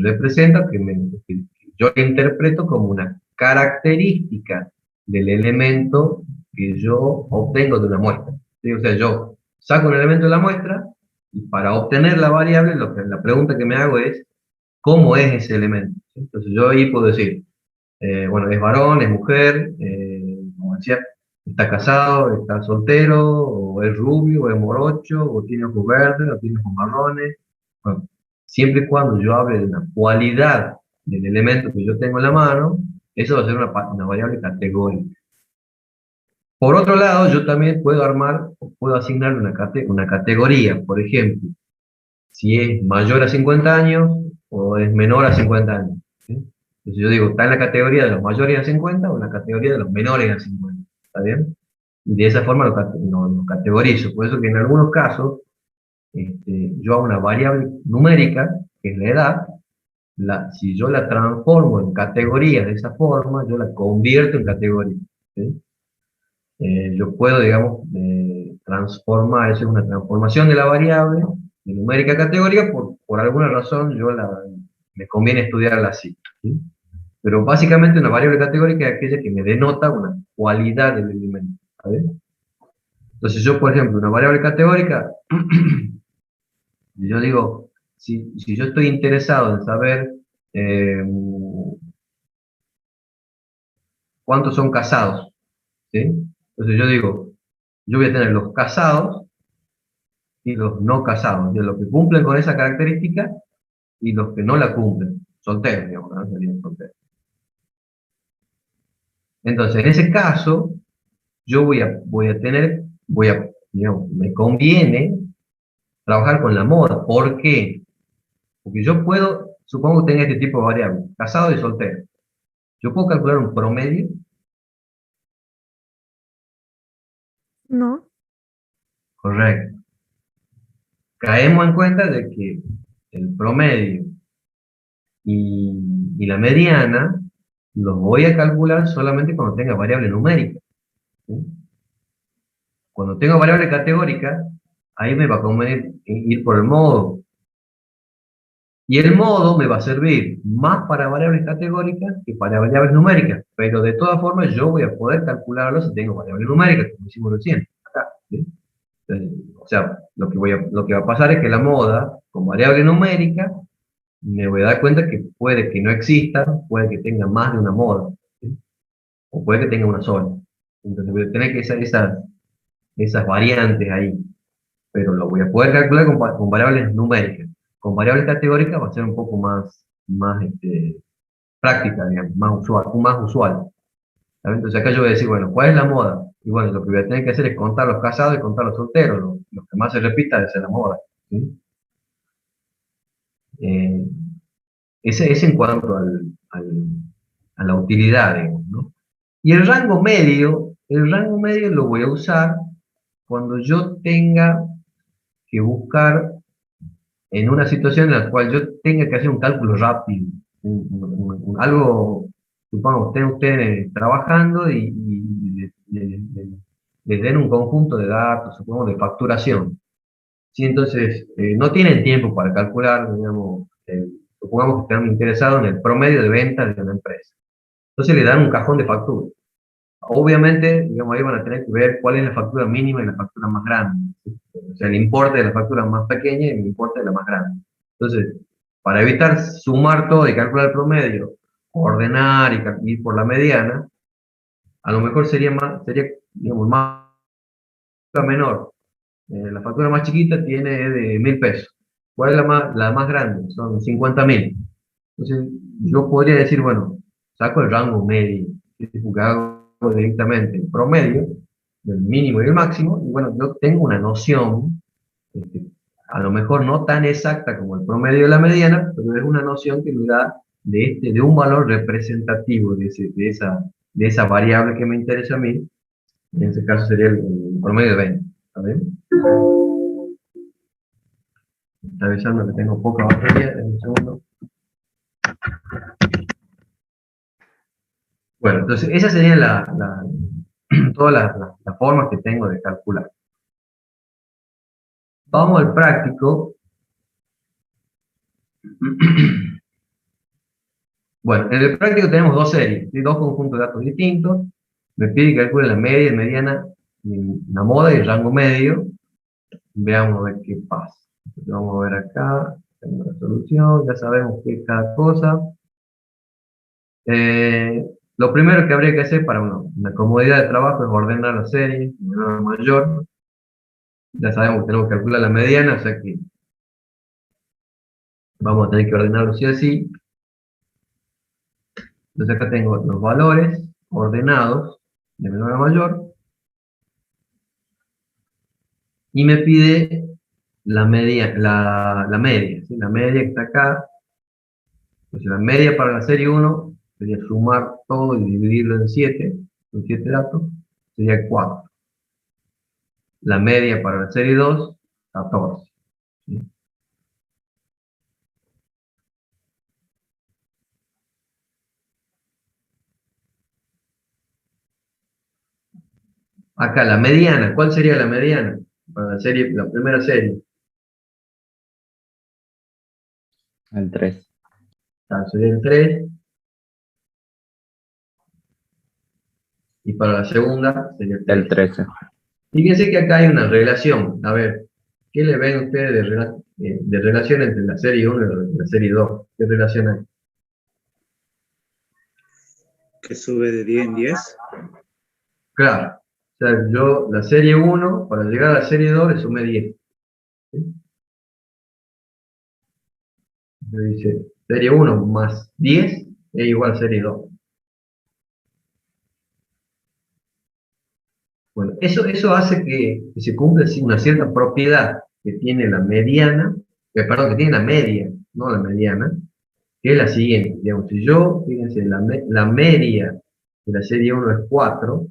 S1: representa, que yo interpreto como una característica del elemento que yo obtengo de una muestra. ¿Sí? O sea, yo saco un elemento de la muestra y para obtener la variable, la pregunta que me hago es, ¿cómo es ese elemento? ¿Sí? Entonces yo ahí puedo decir, bueno, es varón, es mujer, como decía, está casado, está soltero, o es rubio, o es morocho, o tiene ojos verdes, o tiene ojos marrones. Bueno, siempre y cuando yo hable de una cualidad del elemento que yo tengo en la mano, eso va a ser una variable categórica. Por otro lado, yo también puedo puedo asignar una categoría, por ejemplo, si es mayor a 50 años o es menor a 50 años. ¿Sí? Entonces yo digo, está en la categoría de los mayores a 50 o en la categoría de los menores a 50. ¿Está bien? Y de esa forma lo categorizo. Por eso que en algunos casos yo hago una variable numérica, que es la edad, si yo la transformo en categorías de esa forma, yo la convierto en categoría. ¿Sí? Yo puedo, digamos, transformar, eso es una transformación de la variable de numérica a categoría por por alguna razón me conviene estudiarla así, ¿sí? Pero básicamente una variable categórica es aquella que me denota una cualidad del elemento, ¿sabes? Entonces yo, por ejemplo, una variable categórica, yo digo, si yo estoy interesado en saber eh, cuántos son casados, ¿sí? Entonces yo digo, yo voy a tener los casados y los no casados, de los que cumplen con esa característica y los que no la cumplen, solteros, digamos, ¿no? Serían solteros. Entonces, en ese caso, yo digamos, me conviene trabajar con la moda. ¿Por qué? Porque yo puedo, supongo que tenga este tipo de variables, casado y soltero. Yo puedo calcular un promedio,
S5: No.
S1: correcto. Caemos en cuenta de que el promedio y la mediana los voy a calcular solamente cuando tenga variable numérica, ¿sí? Cuando tengo variable categórica, ahí me va a convenir ir por el modo. Y el modo me va a servir más para variables categóricas que para variables numéricas, pero de todas formas yo voy a poder calcularlo si tengo variables numéricas, como hicimos recién, acá, ¿sí? O sea, lo que va a pasar es que la moda, con variable numérica, me voy a dar cuenta que puede que no exista, puede que tenga más de una moda, ¿sí? O puede que tenga una sola. Entonces voy a tener que esas variantes ahí, pero lo voy a poder calcular con variables numéricas. Con variables categóricas va a ser un poco más práctica, digamos, más usual. ¿Sabe? Entonces acá yo voy a decir, bueno, ¿cuál es la moda? Y bueno, lo que voy a tener que hacer es contar los casados y contar los solteros, lo que más se repita es la moda, ¿sí? Eh, ese es en cuanto a la utilidad, digamos, ¿no? Y el rango medio lo voy a usar cuando yo tenga que buscar en una situación en la cual yo tenga que hacer un cálculo rápido, algo, supongamos, estén ustedes trabajando y les den un conjunto de datos, supongamos, de facturación. ¿Sí? Entonces, no tienen tiempo para calcular, digamos, supongamos que están interesados en el promedio de ventas de una empresa. Entonces le dan un cajón de facturas. Obviamente, digamos, ahí van a tener que ver cuál es la factura mínima y la factura más grande, ¿sí? O sea, el importe de la factura más pequeña y el importe de la más grande. Entonces, para evitar sumar todo y calcular el promedio, ordenar y ir por la mediana, a lo mejor sería, digamos, más menor. La factura más chiquita tiene de 1.000 pesos. ¿Cuál es la más grande? Son 50.000. Entonces, yo podría decir, bueno, saco el rango medio, ¿sí? Porque hago directamente el promedio del mínimo y el máximo, y bueno, yo tengo una noción, este, a lo mejor no tan exacta como el promedio de la mediana, pero es una noción que me da de un valor representativo de esa variable que me interesa a mí, en ese caso sería el promedio de 20. ¿Está bien? Me está avisando que tengo poca batería, en un segundo. Bueno, entonces esas serían todas las formas que tengo de calcular. Vamos al práctico. Bueno, en el práctico tenemos dos series, ¿sí? Dos conjuntos de datos distintos. Me pide que calcule la media y mediana, la moda y el rango medio. Veamos a ver qué pasa. Entonces vamos a ver acá, tengo la solución, ya sabemos qué es cada cosa. Lo primero que habría que hacer para una comodidad de trabajo es ordenar la serie, menor a mayor. Ya sabemos que tenemos que calcular la mediana, o sea que vamos a tener que ordenarlo sí o sí. Entonces acá tengo los valores ordenados de menor a mayor y me pide la media, la media, ¿sí? La media que está acá. Entonces la media para la serie 1 sería sumar todo y dividirlo en 7, con 7 datos, sería 4. La media para la serie 2, 14. ¿Sí? Acá la mediana, ¿cuál sería la mediana? Para la primera serie.
S2: El 3.
S1: Sería el 3. Y para la segunda sería el 3.
S2: El 13.
S1: Fíjense que acá hay una relación. A ver, ¿qué le ven ustedes de relación entre la serie 1 y la serie 2? ¿Qué relación hay?
S11: Que sube de 10 en 10.
S1: Claro. O sea, yo la serie 1, para llegar a la serie 2, le sumé 10. ¿Sí? Entonces dice, serie 1 más 10 es igual a serie 2. Bueno, eso hace que se cumpla una cierta propiedad que tiene la mediana, perdón, que tiene la media, no la mediana, que es la siguiente. Digamos, si yo, fíjense, la media de la serie 1 es 4,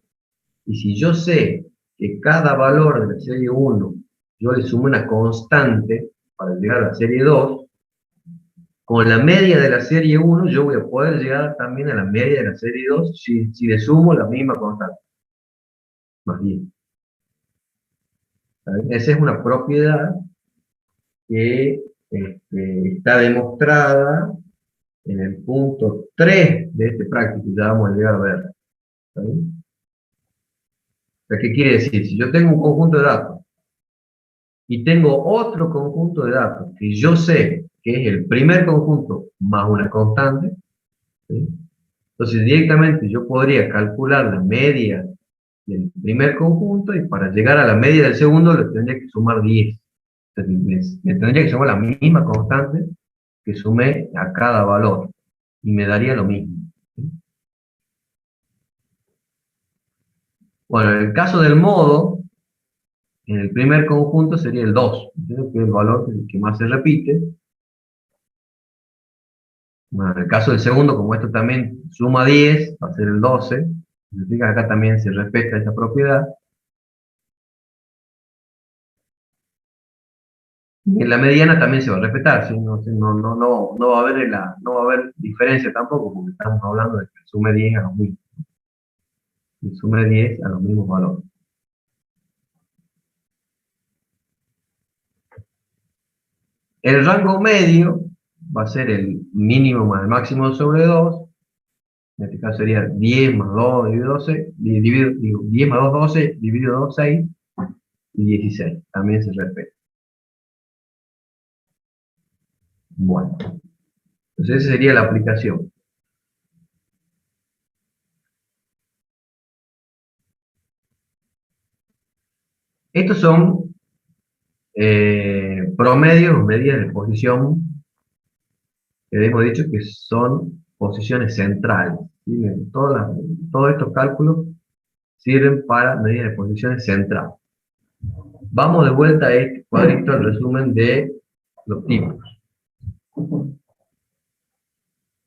S1: y si yo sé que cada valor de la serie 1 yo le sumo una constante para llegar a la serie 2, con la media de la serie 1 yo voy a poder llegar también a la media de la serie 2 si le sumo la misma constante, más bien. ¿Saben? Esa es una propiedad que está demostrada en el punto 3 de este práctico, ya vamos a llegar a ver. ¿Saben? O sea, ¿qué quiere decir? Si yo tengo un conjunto de datos y tengo otro conjunto de datos que yo sé que es el primer conjunto más una constante, ¿sí? Entonces directamente yo podría calcular la media del primer conjunto y para llegar a la media del segundo le tendría que sumar 10. Entonces, le tendría que sumar la misma constante que sumé a cada valor y me daría lo mismo. Bueno, en el caso del modo, en el primer conjunto sería el 2, ¿entiendes? Que es el valor que más se repite. Bueno, en el caso del segundo, como esto también suma 10, va a ser el 12, significa que acá también se respeta esta propiedad. Y en la mediana también se va a respetar, ¿sí? No va a haber no va a haber diferencia tampoco, porque estamos hablando de que sume 10 a los mismos. Que sume 10 a los mismos valores. El rango medio va a ser el mínimo más el máximo sobre 2. En este caso sería 10 más 2 dividido 12, digo, 10 más 2, 12, dividido 2, 6, y 16. También se respeta. Bueno, entonces esa sería la aplicación. Estos son promedios o medidas de posición que hemos dicho que son posiciones centrales. ¿Sí? Todos estos cálculos sirven para medidas de posiciones centrales. Vamos de vuelta a este cuadrito al resumen de los tipos.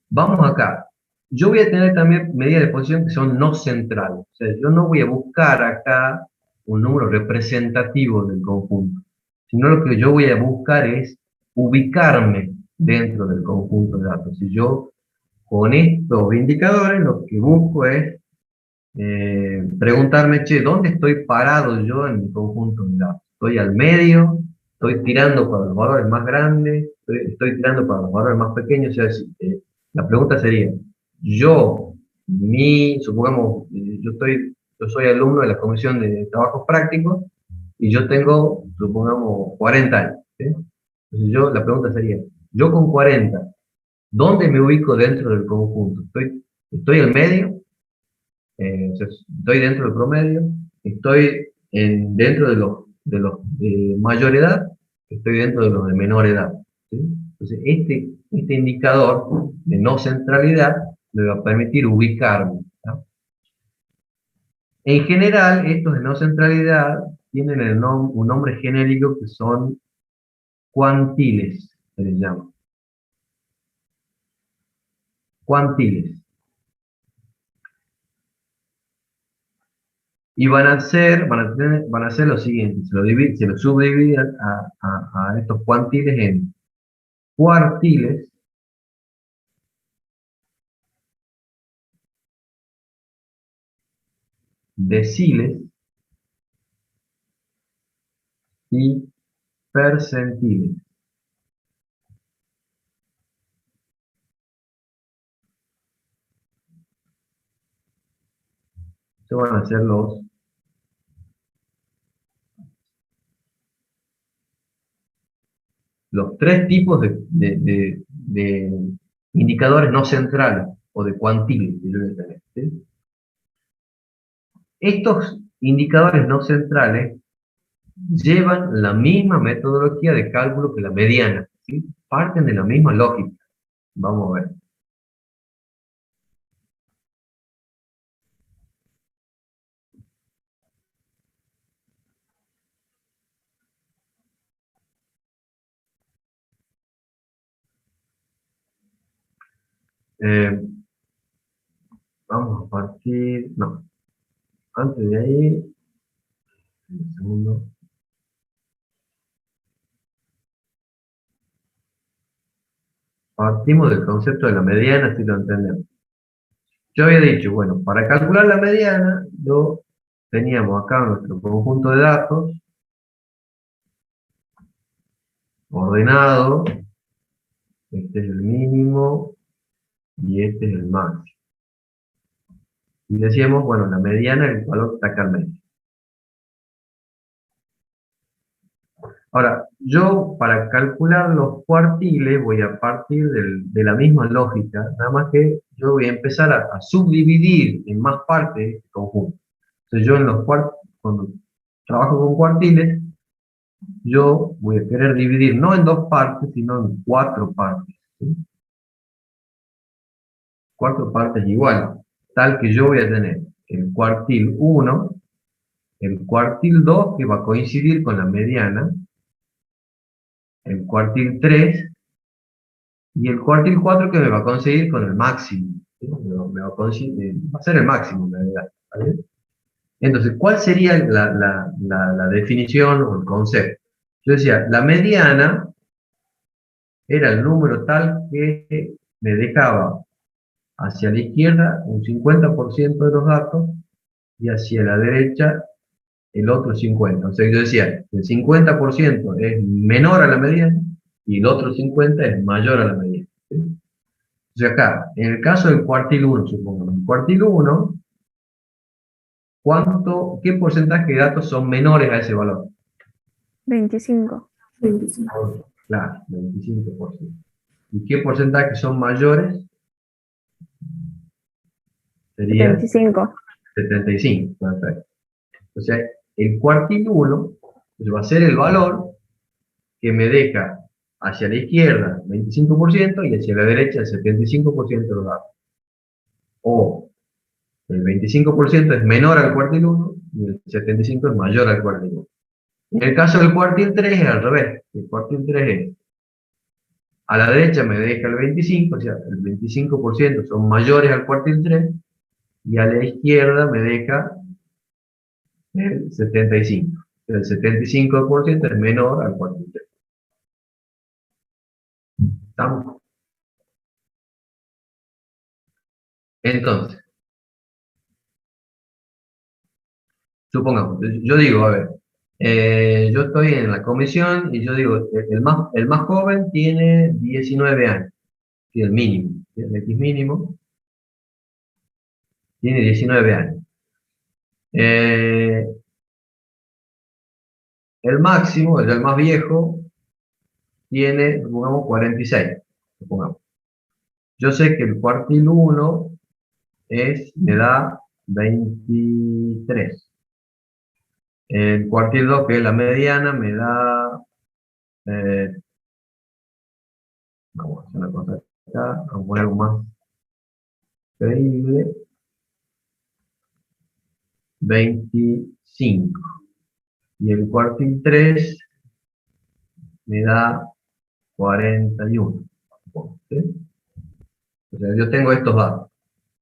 S1: Vamos acá. Yo voy a tener también medidas de posición que son no centrales. O sea, yo no voy a buscar acá un número representativo del conjunto, sino lo que yo voy a buscar es ubicarme dentro del conjunto de datos. Si yo con estos indicadores lo que busco es preguntarme, che, ¿dónde estoy parado yo en mi conjunto de datos? ¿Estoy al medio? ¿Estoy tirando para los valores más grandes? ¿Estoy tirando para los valores más pequeños? O sea, la pregunta sería, supongamos, yo soy alumno de la Comisión de Trabajos Prácticos y yo tengo, supongamos, 40 años. ¿Sí? Entonces la pregunta sería, yo con 40, ¿dónde me ubico dentro del conjunto? ¿Estoy al medio? O sea, estoy dentro del promedio, estoy dentro de los de mayor edad, estoy dentro de los de menor edad. ¿Sí? Entonces, este indicador de no centralidad me va a permitir ubicarme. ¿No? En general, estos de no centralidad tienen un nombre genérico que son cuantiles, se les llama. Cuantiles. Y van a hacer lo siguiente, se lo subdividen a estos cuantiles en cuartiles, deciles y percentiles. Estos van a ser los tres tipos de indicadores no centrales o de cuantiles que yo voy a tener, ¿sí? Estos indicadores no centrales llevan la misma metodología de cálculo que la mediana, ¿sí? Parten de la misma lógica. Vamos a ver. Eh, Vamos a partir, no, antes de ahí, un segundo. Partimos del concepto de la mediana, si lo entendemos. Yo había dicho, bueno, para calcular la mediana, teníamos acá nuestro conjunto de datos, ordenado, este es el mínimo y este es el máximo. Y decíamos, bueno, la mediana es el valor que está acá al medio. Ahora, yo para calcular los cuartiles voy a partir de la misma lógica, nada más que yo voy a empezar a subdividir en más partes este conjunto. Entonces yo cuando trabajo con cuartiles, yo voy a querer dividir no en dos partes, sino en cuatro partes, ¿sí? Cuatro partes iguales, tal que yo voy a tener el cuartil 1, el cuartil 2 que va a coincidir con la mediana, el cuartil 3 y el cuartil 4 que me va a conseguir con el máximo, ¿sí? Va a ser el máximo en realidad, ¿vale? Entonces, ¿cuál sería la definición o el concepto? Yo decía, la mediana era el número tal que me dejaba hacia la izquierda un 50% de los datos y hacia la derecha el otro 50%. O sea, yo decía, el 50% es menor a la mediana y el otro 50% es mayor a la mediana, ¿sí? O sea, acá, en el caso del cuartil 1, supongamos, el cuartil 1, ¿qué porcentaje de datos son menores a ese valor?
S5: 25.
S1: Claro, 25%. ¿Y qué porcentaje son mayores? Sería
S5: 75.
S1: 75, perfecto. O sea, el cuartil 1 pues va a ser el valor que me deja hacia la izquierda 25% y hacia la derecha el 75% de los datos. O el 25% es menor al cuartil 1 y el 75% es mayor al cuartil 1. En el caso del cuartil 3 es al revés. El cuartil 3 es a la derecha me deja el 25%, o sea, el 25% son mayores al cuartil 3 y a la izquierda me deja el 75%. El 75% es menor al cuartil 3. ¿Estamos? Entonces, supongamos, yo digo, a ver, yo estoy en la comisión y yo digo, el más joven tiene 19 años, y el mínimo, el X mínimo, tiene 19 años. El máximo, el más viejo, tiene, supongamos, 46, supongamos. Yo sé que el cuartil 1 me da 23. El cuartil 2, que es la mediana, me da, vamos a hacer una cosa acá, vamos a poner algo más creíble, 25. Y el cuartil 3 me da 41. ¿Sí? O sea, yo tengo estos datos,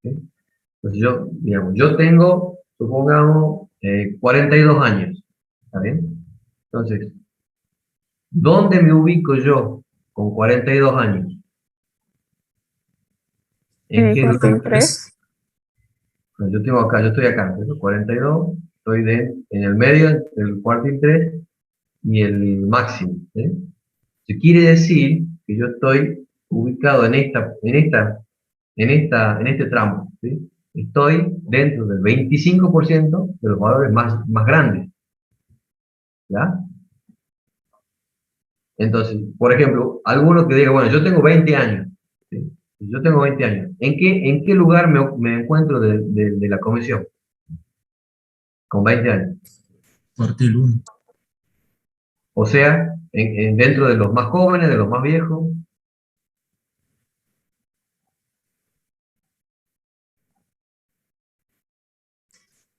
S1: ¿sí? Entonces yo tengo, supongamos, 42 años, ¿está bien? Entonces, ¿dónde me ubico yo con 42 años? ¿En qué
S5: Cuartil 3.
S1: Yo estoy acá, ¿no? 42, estoy en el medio, el cuartil 3 y el máximo, ¿sí? Se quiere decir que yo estoy ubicado en este tramo, ¿sí? estoy dentro del 25% de los valores más grandes. ¿Ya? Entonces, por ejemplo, alguno que diga, bueno, yo tengo 20 años. ¿Sí? Yo tengo 20 años. ¿En qué lugar me encuentro de la comisión? Con 20 años.
S4: Cuartil 1.
S1: O sea, dentro de los más jóvenes, de los más viejos.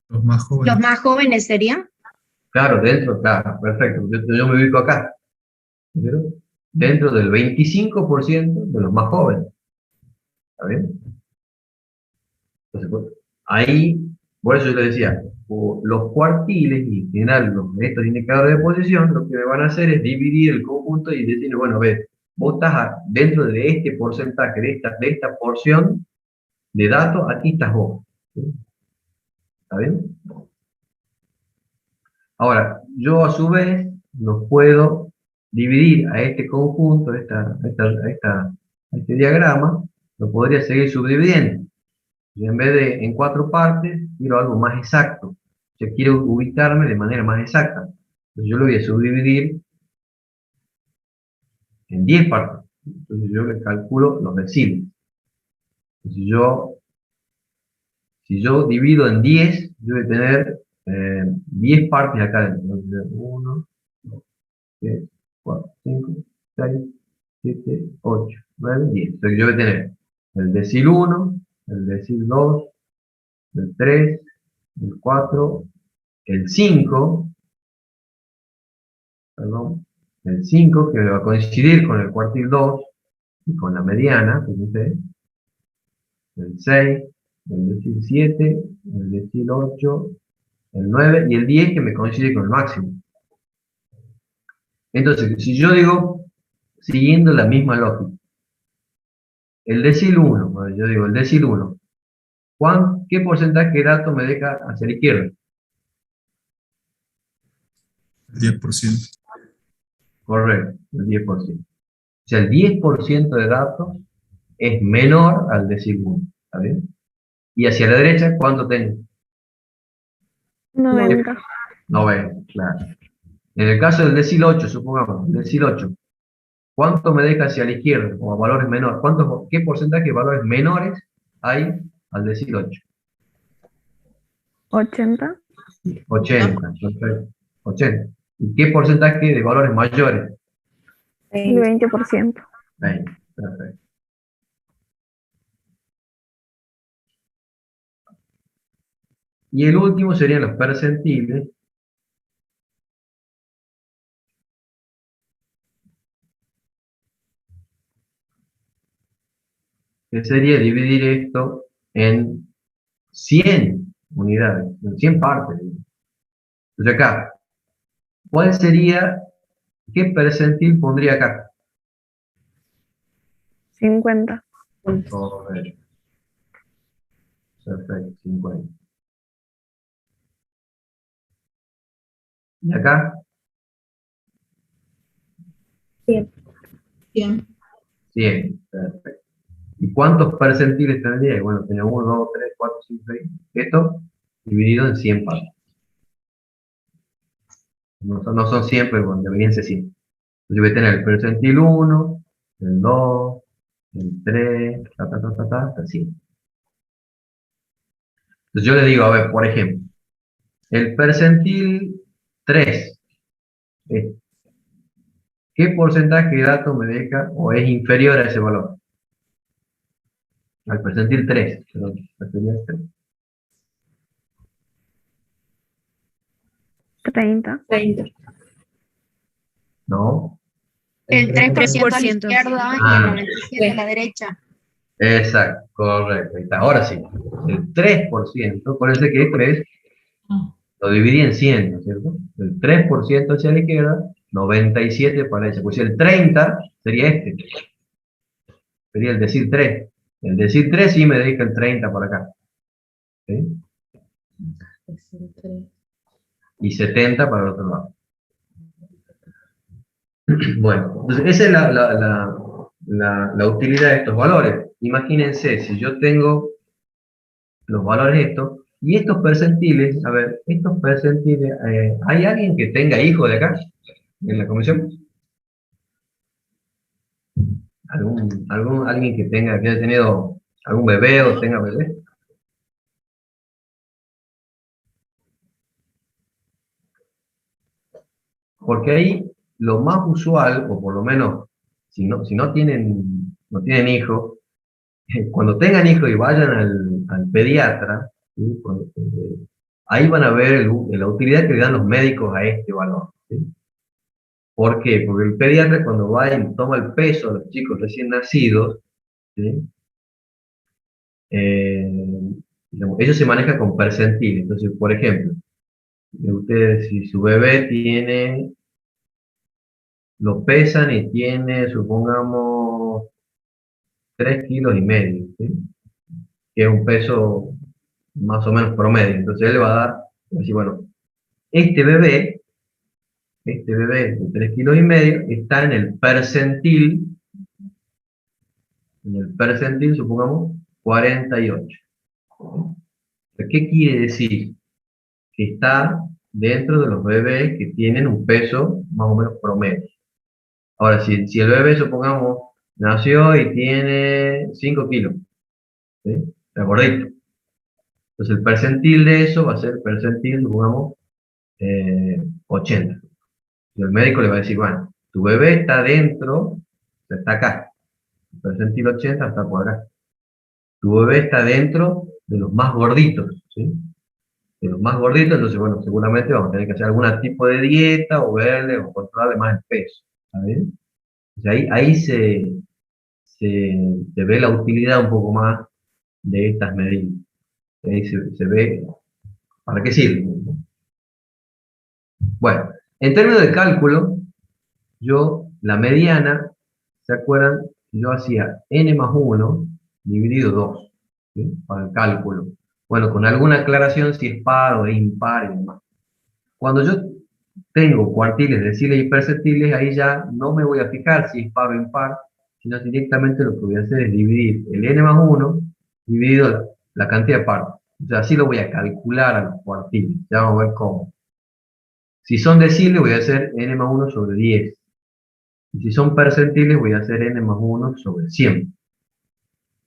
S4: Los más
S9: ¿Los
S4: jóvenes.
S9: más jóvenes serían?
S1: Claro, claro, perfecto. Yo me ubico acá. ¿Vieron? Dentro del 25% de los más jóvenes. ¿Está bien? Entonces, pues, ahí, por eso yo le decía, los cuartiles y en general estos indicadores de posición, lo que me van a hacer es dividir el conjunto y decir, bueno, a ver, vos estás dentro de este porcentaje, de esta porción de datos, aquí estás vos. ¿Sí? ¿Está bien? Ahora, yo a su vez los puedo dividir a este conjunto, a este diagrama, lo podría seguir subdividiendo. Y en vez de en 4 partes, quiero algo más exacto. Yo quiero ubicarme de manera más exacta. Entonces yo lo voy a subdividir en 10 partes. Entonces yo le calculo los deciles. Entonces si yo divido en 10, yo voy a tener 10 partes acá dentro. Entonces 1, 2, 3, 4, 5, 6, 7, 8, 9, 10. Entonces yo voy a tener el decil 1, el decil 2, el 3, el 4, el 5, perdón, el 5 que va a coincidir con el cuartil 2 y con la mediana, fíjense, el 6, el decil 7, el decil 8, el 9 y el 10 que me coincide con el máximo. Entonces, si yo digo, siguiendo la misma lógica, el decil 1, bueno, yo digo el decil 1, ¿qué porcentaje de datos me deja hacia la izquierda?
S4: El 10%.
S1: Correcto, el 10%. O sea, el 10% de datos es menor al decil 1, ¿está bien? Y hacia la derecha, ¿cuánto tengo?
S5: 90.
S1: 90, claro. En el caso del decil 8, supongamos, el decil 8, ¿cuánto me deja hacia la izquierda? O a valores menores. ¿Qué porcentaje de valores menores hay al decil 8?
S5: 80.
S1: 80, perfecto. 80. ¿Y qué porcentaje de valores mayores?
S5: El 20%.
S1: 20, perfecto. Y el último serían los percentiles. Que sería dividir esto en 100 unidades, en 100 partes. Entonces acá, ¿cuál sería, qué percentil pondría acá?
S5: 50.
S1: Correcto. Perfecto, 50. ¿Y acá?
S7: 100.
S1: 100. Perfecto. ¿Y cuántos percentiles tendría? Bueno, tenía 1, 2, 3, 4, 5, 6. Esto dividido en 100 partes. No son 100, pero bueno, deberían ser 100. Entonces yo voy a tener el percentil 1, el 2, el 3, hasta 100. Entonces yo le digo, a ver, por ejemplo, el percentil 3, ¿qué porcentaje de datos me deja o es inferior a ese valor? Al percentil 3, perdón, percentil 3.
S5: 30.
S7: 30.
S1: No.
S9: El 3% a la
S3: 3%.
S9: izquierda y
S1: Ah,
S9: el 97% a la derecha.
S1: exacto, correcto. Ahí está. Ahora sí, el 3%, por eso que 3 lo dividí en 100, ¿no es cierto? El 3% hacia la izquierda, 97 para ella. Pues el 30 sería este. Sería el decir 3. El decir 3 sí me dedica el 30 para acá. ¿Sí? Y 70 para el otro lado. Bueno, entonces esa es la utilidad de estos valores. Imagínense, si yo tengo los valores estos, y estos percentiles, a ver, estos percentiles, ¿hay alguien que tenga hijos de acá, en la comisión? ¿Alguien que haya tenido algún bebé o tenga bebé? Porque ahí lo más usual, o por lo menos si no tienen hijos, cuando tengan hijos y vayan al pediatra, ¿sí? Ahí van a ver la utilidad que le dan los médicos a este valor. ¿Sí? ¿Por qué? Porque el pediatra cuando va y toma el peso a los chicos recién nacidos, ¿sí? Digamos, ellos se manejan con percentiles. Entonces, por ejemplo, ustedes, si su bebé lo pesan y tiene, supongamos, 3,5 kilos, ¿sí? Que es un peso más o menos promedio. Entonces él le va a decir, bueno, este bebé de 3,5 kilos está en el percentil, supongamos, 48. ¿Qué quiere decir? Que está dentro de los bebés que tienen un peso más o menos promedio. Ahora, si el bebé, supongamos, nació y tiene 5 kilos, ¿sí? Está gordito. Entonces el percentil de eso va a ser percentil, supongamos, 80. Y el médico le va a decir, bueno, tu bebé está dentro, está acá. El percentil 80 está por acá. Tu bebé está dentro de los más gorditos, ¿sí? De los más gorditos, entonces, bueno, seguramente vamos a tener que hacer algún tipo de dieta o verle o controlarle más el peso, ¿está bien? O sea, ahí se ve la utilidad un poco más de estas medidas. Ahí se ve para qué sirven. Bueno, en términos de cálculo, la mediana, ¿se acuerdan? Yo hacía n más 1 dividido 2, ¿sí? Para el cálculo. Bueno, con alguna aclaración si es par o es impar y demás. Cuando yo tengo cuartiles, deciles y percentiles, ahí ya no me voy a fijar si es par o impar, sino directamente lo que voy a hacer es dividir el n más 1 dividido la cantidad de partes. O sea, así lo voy a calcular a los cuartiles. Ya vamos a ver cómo. Si son deciles, voy a hacer n más 1 sobre 10. Y si son percentiles, voy a hacer n más 1 sobre 100.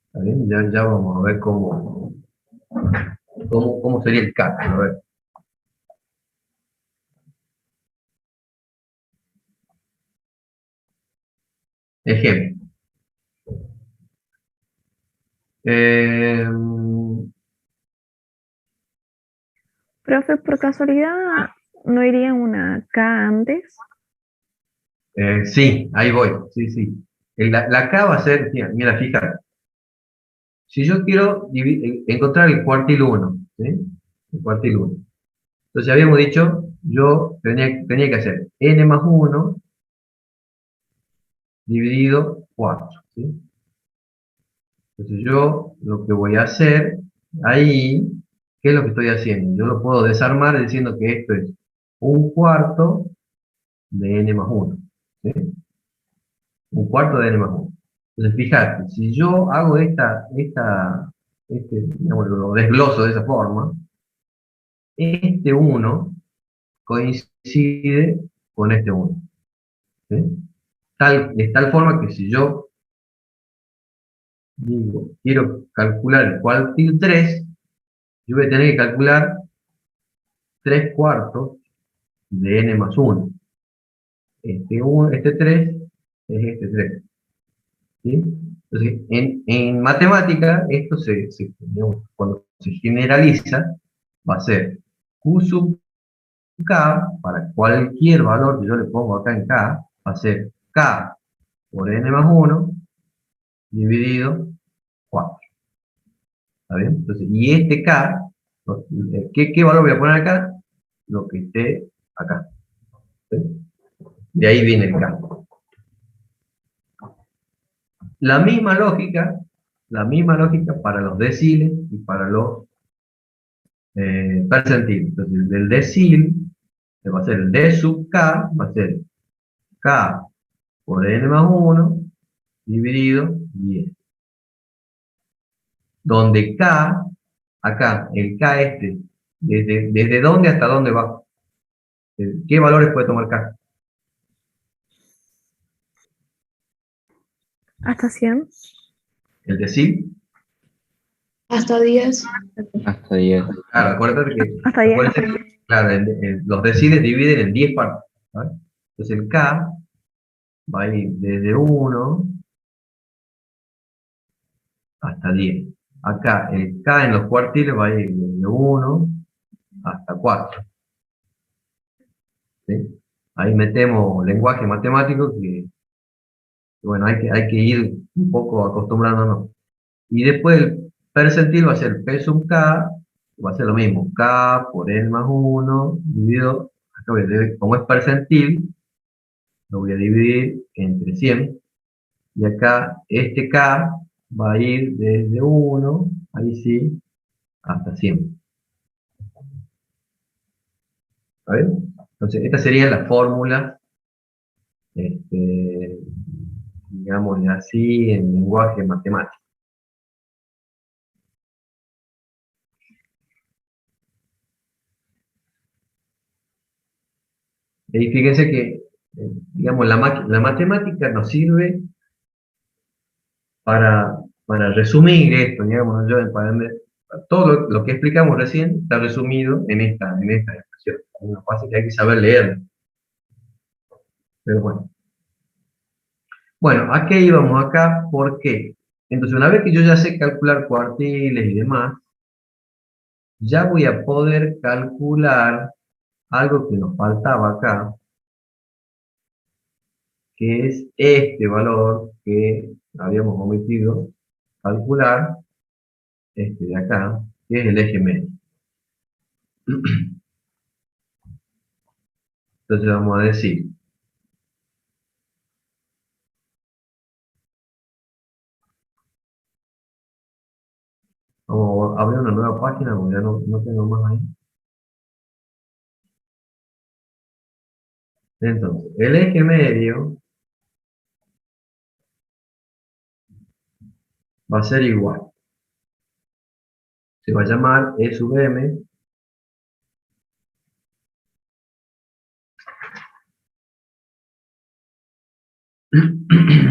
S1: ¿Está bien? Ya vamos a ver cómo sería el cálculo. A ver. Ejemplo.
S5: Profe, por casualidad, ¿no iría una K antes?
S1: Sí, ahí voy. Sí, sí. La K va a ser, mira, fíjate. Si yo quiero encontrar el cuartil 1, ¿sí? El cuartil 1. Entonces habíamos dicho, yo tenía que hacer n más 1 dividido 4, ¿sí? Entonces yo lo que voy a hacer ahí, ¿qué es lo que estoy haciendo? Yo lo puedo desarmar diciendo que esto es 1/4 de n más 1, ¿sí? 1/4 de n más 1. Entonces fíjate, si yo hago digamos, lo desgloso de esa forma, este 1 coincide con este 1, ¿sí? De tal forma que si yo digo, quiero calcular el cuartil 3, yo voy a tener que calcular 3/4 de n más 1. Este 3 es este 3. ¿Sí? Entonces, en matemática, esto digamos, cuando se generaliza, va a ser Q sub K, para cualquier valor que yo le pongo acá en K, va a ser K por n más 1 dividido 4. ¿Está bien? Entonces, y este K, ¿qué valor voy a poner acá? Lo que esté acá. ¿Sí? De ahí viene el K. La misma lógica para los deciles y para los percentiles. Entonces, del decil va a ser el D sub K, va a ser K por n más 1 dividido 10. Donde K, acá, el K ¿desde dónde hasta dónde va? ¿Qué valores puede tomar K?
S5: Hasta 100.
S1: ¿El decil?
S9: Hasta 10.
S2: Hasta 10.
S1: Claro, acuérdate que,
S5: Hasta 10.
S1: acuérdate que, claro, los deciles dividen en 10 partes, ¿vale? Entonces el K va a ir desde 1 hasta 10. Acá el K en los cuartiles va a ir desde 1 hasta 4. ¿Sí? Ahí metemos lenguaje matemático que, bueno, hay que ir un poco acostumbrándonos. Y después el percentil va a ser P sub K, va a ser lo mismo, K por N más 1, dividido, acá como es percentil, lo voy a dividir entre 100, y acá este K va a ir desde 1, ahí sí, hasta 100. ¿Está bien? Entonces, esta sería la fórmula, digamos así, en lenguaje matemático. Y fíjense que, digamos, la matemática nos sirve para resumir esto, digamos, todo lo que explicamos recién está resumido en esta expresión. Lo que pasa es que hay que saber leerlo. Pero bueno. Bueno, ¿a qué íbamos acá? ¿Por qué? Entonces, una vez que yo ya sé calcular cuartiles y demás, ya voy a poder calcular algo que nos faltaba acá, que es este valor que habíamos omitido calcular, este de acá, que es el eje medio. Entonces vamos a decir, vamos a abrir una nueva página porque ya no tengo más ahí. Entonces, el eje medio va a ser igual. Se va a llamar E sub m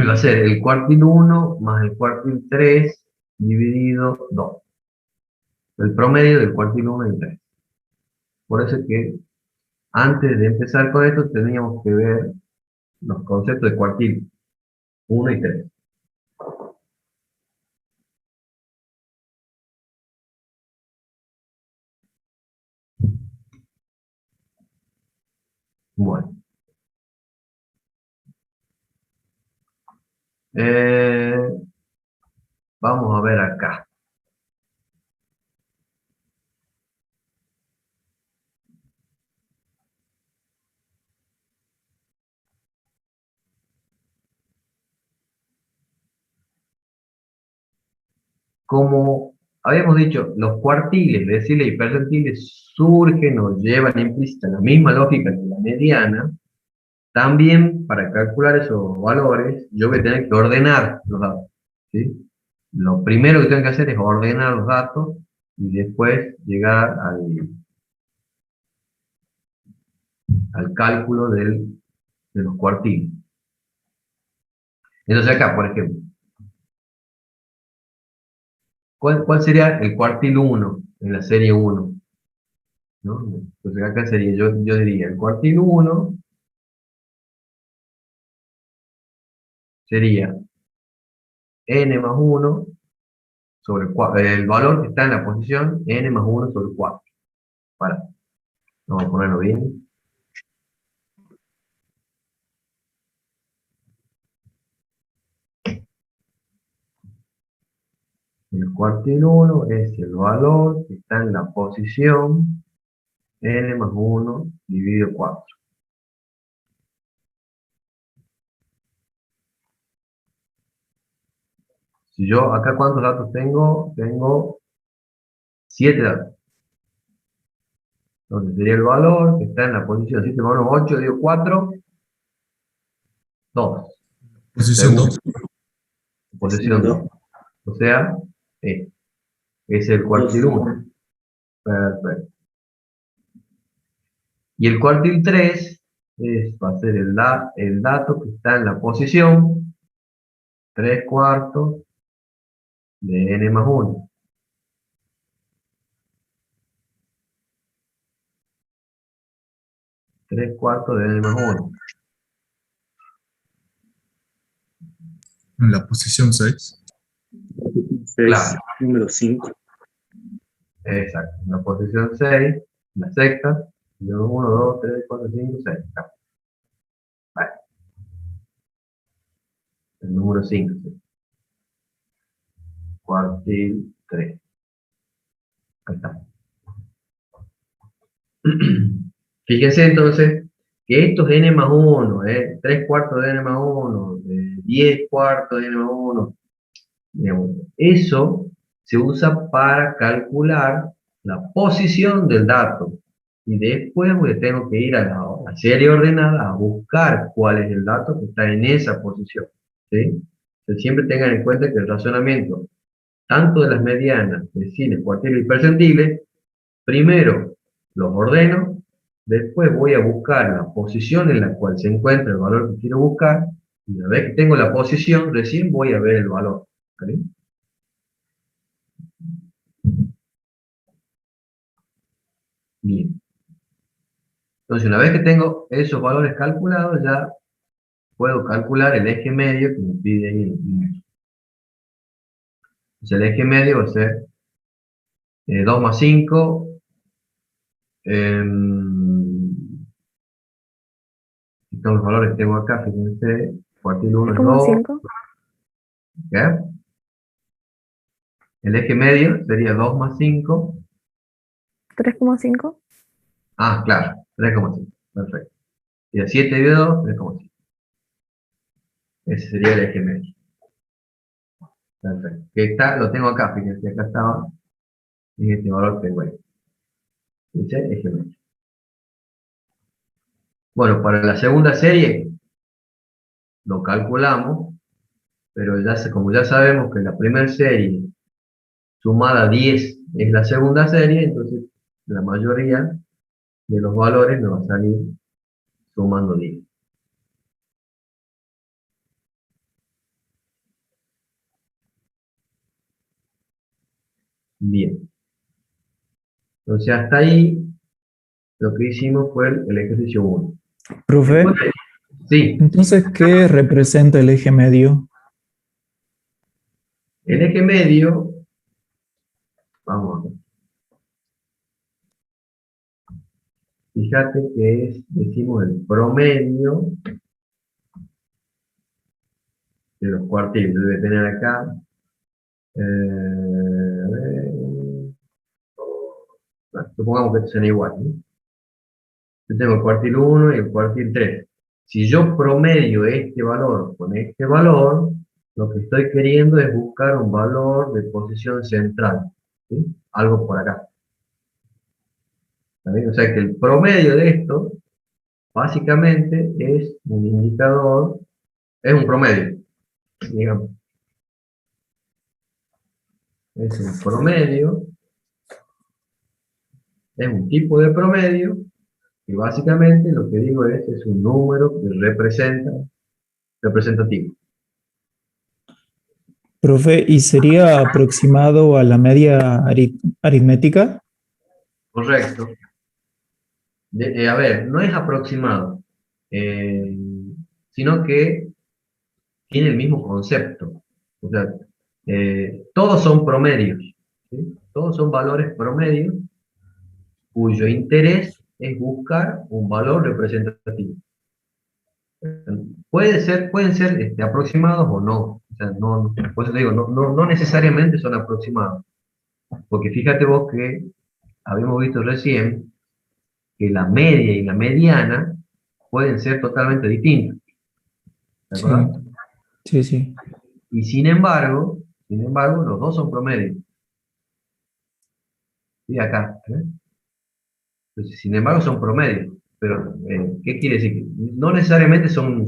S1: va a ser el cuartil 1 más el cuartil 3 dividido 2. El promedio del cuartil 1 y 3. Por eso es que antes de empezar con esto teníamos que ver los conceptos de cuartil 1 y 3. Bueno. Vamos a ver acá. Como habíamos dicho, los cuartiles, deciles y percentiles surgen o llevan implícita la misma lógica que la mediana. También, para calcular esos valores, yo voy a tener que ordenar los datos, ¿sí? Lo primero que tengo que hacer es ordenar los datos y después llegar al cálculo de los cuartiles. Entonces acá, por ejemplo, ¿cuál sería el cuartil 1 en la serie 1? ¿No? Entonces acá sería, yo diría, el cuartil 1 sería n más 1 sobre 4, el valor que está en la posición n más 1 sobre 4. Vamos a ponerlo bien. El cuartil 1 es el valor que está en la posición n más 1 dividido 4. Si yo acá, ¿cuántos datos tengo? Tengo 7 datos. Entonces sería el valor que está en la posición 7 más 1, 8, digo 4, 2.
S4: Posición 2.
S1: Posición 2. O sea, Es el cuartil 1. Perfecto. Y el cuartil 3 va a ser el dato que está en la posición 3/4 de n más 1. Tres cuartos de n más 1.
S4: En la posición 6.
S1: Claro.
S11: Número 5.
S1: Exacto. En la posición 6, la sexta. 1, 2, 3, 4, 5, 6. Vale. El número 5. ¿Sí? Cuartil 3. Ahí está. Fíjense entonces que estos n más 1, 3 cuartos de n más 1, 10 cuartos de n más 1, digamos, eso se usa para calcular la posición del dato. Y después tengo que ir a la serie ordenada a buscar cuál es el dato que está en esa posición. ¿Sí? Entonces, siempre tengan en cuenta que el razonamiento, tanto de las medianas, deciles, cuartiles y percentiles, primero los ordeno, después voy a buscar la posición en la cual se encuentra el valor que quiero buscar, y una vez que tengo la posición, recién voy a ver el valor. ¿Vale? Bien. Entonces, una vez que tengo esos valores calculados, ya puedo calcular el eje medio que me pide ahí el primero. Entonces, el eje medio va a ser 2 más 5. Estos los valores que tengo acá, fíjense, cuartil 1 es 2.
S5: 3,5.
S1: ¿Qué? El eje medio sería 2 más 5.
S5: 3,5.
S1: Ah, claro, 3,5. Perfecto. Y de 7 dividido 2, 3,5. Ese sería el eje medio. Perfecto. Que está, lo tengo acá, fíjense, acá estaba. Y este valor tengo ahí. Dice eje medio. Bueno, para la segunda serie, lo calculamos, pero como ya sabemos que la primera serie sumada a 10 es la segunda serie, entonces la mayoría de los valores nos va a salir sumando 10. Bien. Entonces hasta ahí lo que hicimos fue el ejercicio 1.
S10: Profe,
S1: Sí,
S10: entonces, ¿qué representa el eje medio?
S1: el eje medio, vamos a ver. Fíjate que es, decimos, el promedio de los cuartiles. Debe tener acá, a ver, bueno, supongamos que estos son iguales, ¿no? Yo tengo el cuartil 1 y el cuartil 3. Si yo promedio este valor con este valor, lo que estoy queriendo es buscar un valor de posición central, ¿sí? Algo por acá. ¿Está bien? O sea que el promedio de esto, básicamente, es un indicador, es un promedio, digamos. Es un promedio, es un tipo de promedio, y básicamente lo que digo es un número que representativo.
S10: Profe, ¿y sería aproximado a la media aritmética?
S1: Correcto. A ver, no es aproximado, sino que tiene el mismo concepto. O sea, todos son promedios, ¿sí? Todos son valores promedios cuyo interés es buscar un valor representativo. Pueden ser aproximados o no. O sea, por eso te digo, no necesariamente son aproximados. Porque fíjate vos que habíamos visto recién que la media y la mediana pueden ser totalmente distintas. ¿De
S10: Sí,
S1: acuerdo?
S10: sí.
S1: Y sin embargo, los dos son promedios. ¿Sí? Acá. Entonces, sin embargo, son promedios. Pero, ¿qué quiere decir? No necesariamente son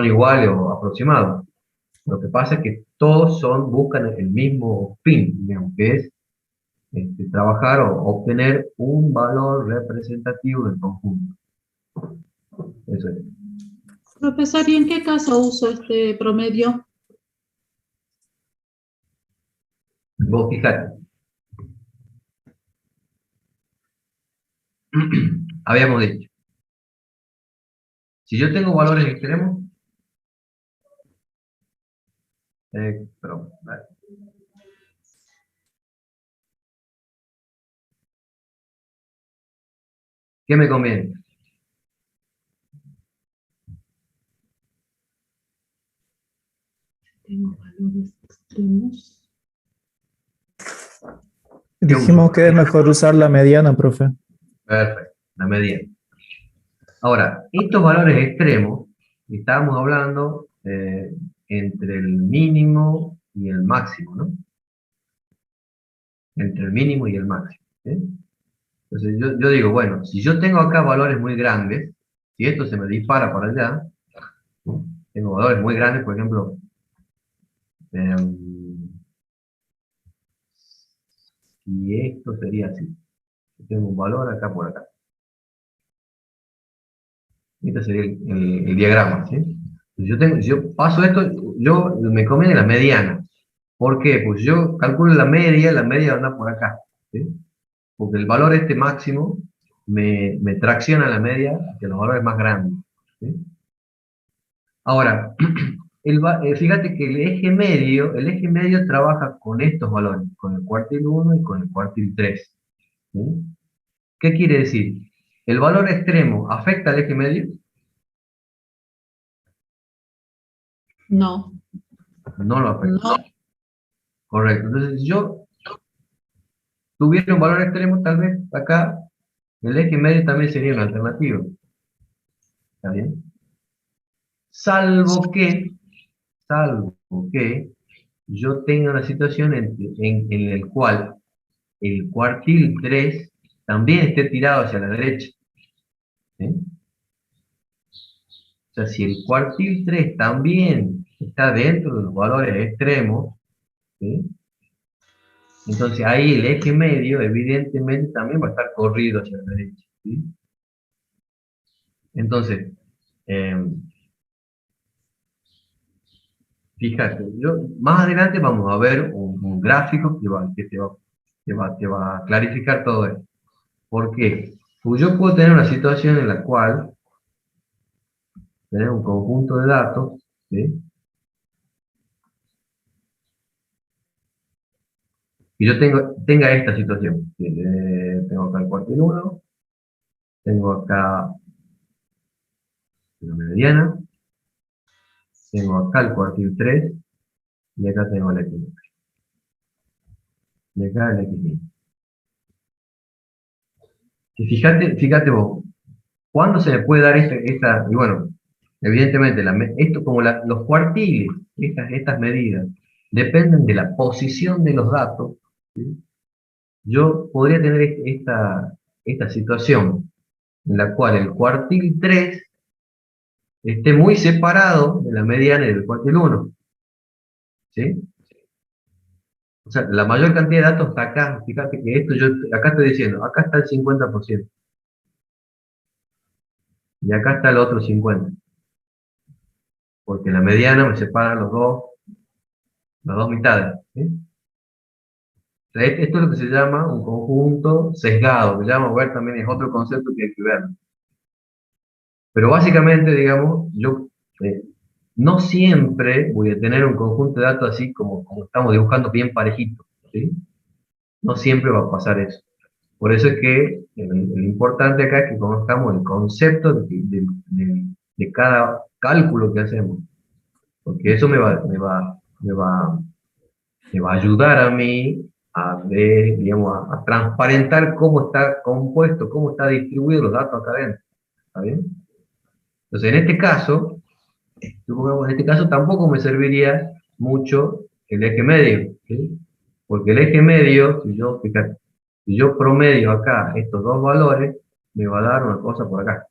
S1: iguales o aproximados. Lo que pasa es que todos buscan el mismo fin, digamos, que es trabajar o obtener un valor representativo del conjunto. Eso es.
S7: Profesor, ¿y en qué caso uso este promedio?
S1: Vos fijate. Habíamos dicho, si yo tengo valores extremos, vale. ¿Qué me conviene?
S7: Tengo valores extremos.
S10: Dijimos que es mejor usar la mediana, profe.
S1: Perfecto, la mediana. Ahora, estos valores extremos, estábamos hablando entre el mínimo y el máximo, ¿no? Entre el mínimo y el máximo. ¿Sí? Entonces yo digo, bueno, si yo tengo acá valores muy grandes, si esto se me dispara para allá, ¿no? Tengo valores muy grandes, por ejemplo, si esto sería así, yo tengo un valor acá por acá. Este sería el diagrama, ¿sí? Si yo paso esto, me conviene la mediana. ¿Por qué? Pues yo calculo la media anda por acá, ¿sí? Porque el valor este máximo me tracciona la media hacia los valores más grandes, ¿sí? Ahora, fíjate que el eje medio trabaja con estos valores, con el cuartil 1 y con el cuartil 3. ¿Sí? ¿Qué quiere decir? ¿El valor extremo afecta al eje medio?
S7: No.
S1: No lo afecta.
S7: No.
S1: Correcto. Entonces, si yo tuviera un valor extremo, tal vez acá el eje medio también sería una alternativa. ¿Está bien? Salvo que yo tenga una situación en el cual el cuartil 3 también esté tirado hacia la derecha. ¿Sí? O sea, si el cuartil 3 también está dentro de los valores extremos, ¿sí? Entonces ahí el eje medio evidentemente también va a estar corrido hacia la derecha. ¿Sí? Entonces, fíjate, más adelante vamos a ver un gráfico que va a clarificar todo esto. ¿Por qué? Pues yo puedo tener una situación en la cual tener un conjunto de datos, ¿sí? Y yo tenga esta situación. Tengo acá el cuartil 1, tengo acá la mediana, tengo acá el cuartil 3, y acá tengo el X. Y acá el X. Y fíjate vos, ¿cuándo se me puede dar esta y bueno, evidentemente, esto como los cuartiles, estas medidas, dependen de la posición de los datos, ¿sí? Yo podría tener esta situación en la cual el cuartil 3 esté muy separado de la mediana y del cuartil 1. ¿Sí? O sea, la mayor cantidad de datos está acá. Fíjate que esto acá estoy diciendo, acá está el 50%. Y acá está el otro 50%. Porque la mediana me separa las dos mitades. ¿Sí? O sea, esto es lo que se llama un conjunto sesgado, que ya vamos a ver también, es otro concepto que hay que ver. Pero básicamente, digamos, yo no siempre voy a tener un conjunto de datos así como estamos dibujando bien parejito, ¿sí? No siempre va a pasar eso. Por eso es que lo importante acá es que conozcamos el concepto de cada cálculo que hacemos. Porque eso me va a ayudar a mí a ver, digamos, a transparentar cómo está compuesto, cómo está distribuido los datos acá adentro. ¿Está bien? Entonces, en este caso, supongamos, en este caso tampoco me serviría mucho el eje medio, ¿sí? Porque el eje medio, fíjate, si yo promedio acá estos dos valores, me va a dar una cosa por acá.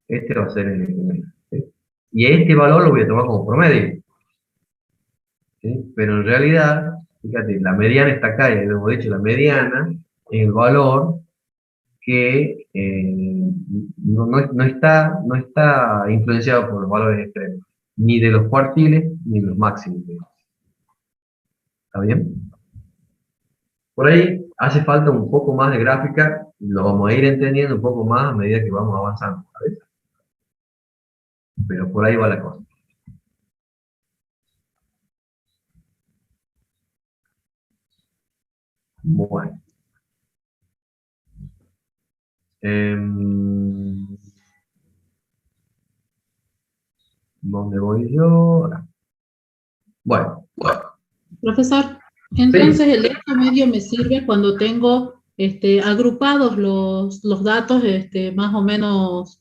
S1: Este va a ser el eje medio, ¿sí? y este valor lo voy a tomar como promedio. ¿Sí? Pero en realidad, fíjate, la mediana está acá, ya lo hemos dicho, la mediana es el valor que no está influenciado por los valores extremos, ni de los cuartiles, ni de los máximos. ¿Está bien? Por ahí hace falta un poco más de gráfica, lo vamos a ir entendiendo un poco más a medida que vamos avanzando, ¿sabes? Pero por ahí va la cosa. Bueno. ¿Dónde voy yo? Ahora. Bueno.
S7: Profesor, entonces el esto medio me sirve cuando tengo agrupados los datos más o menos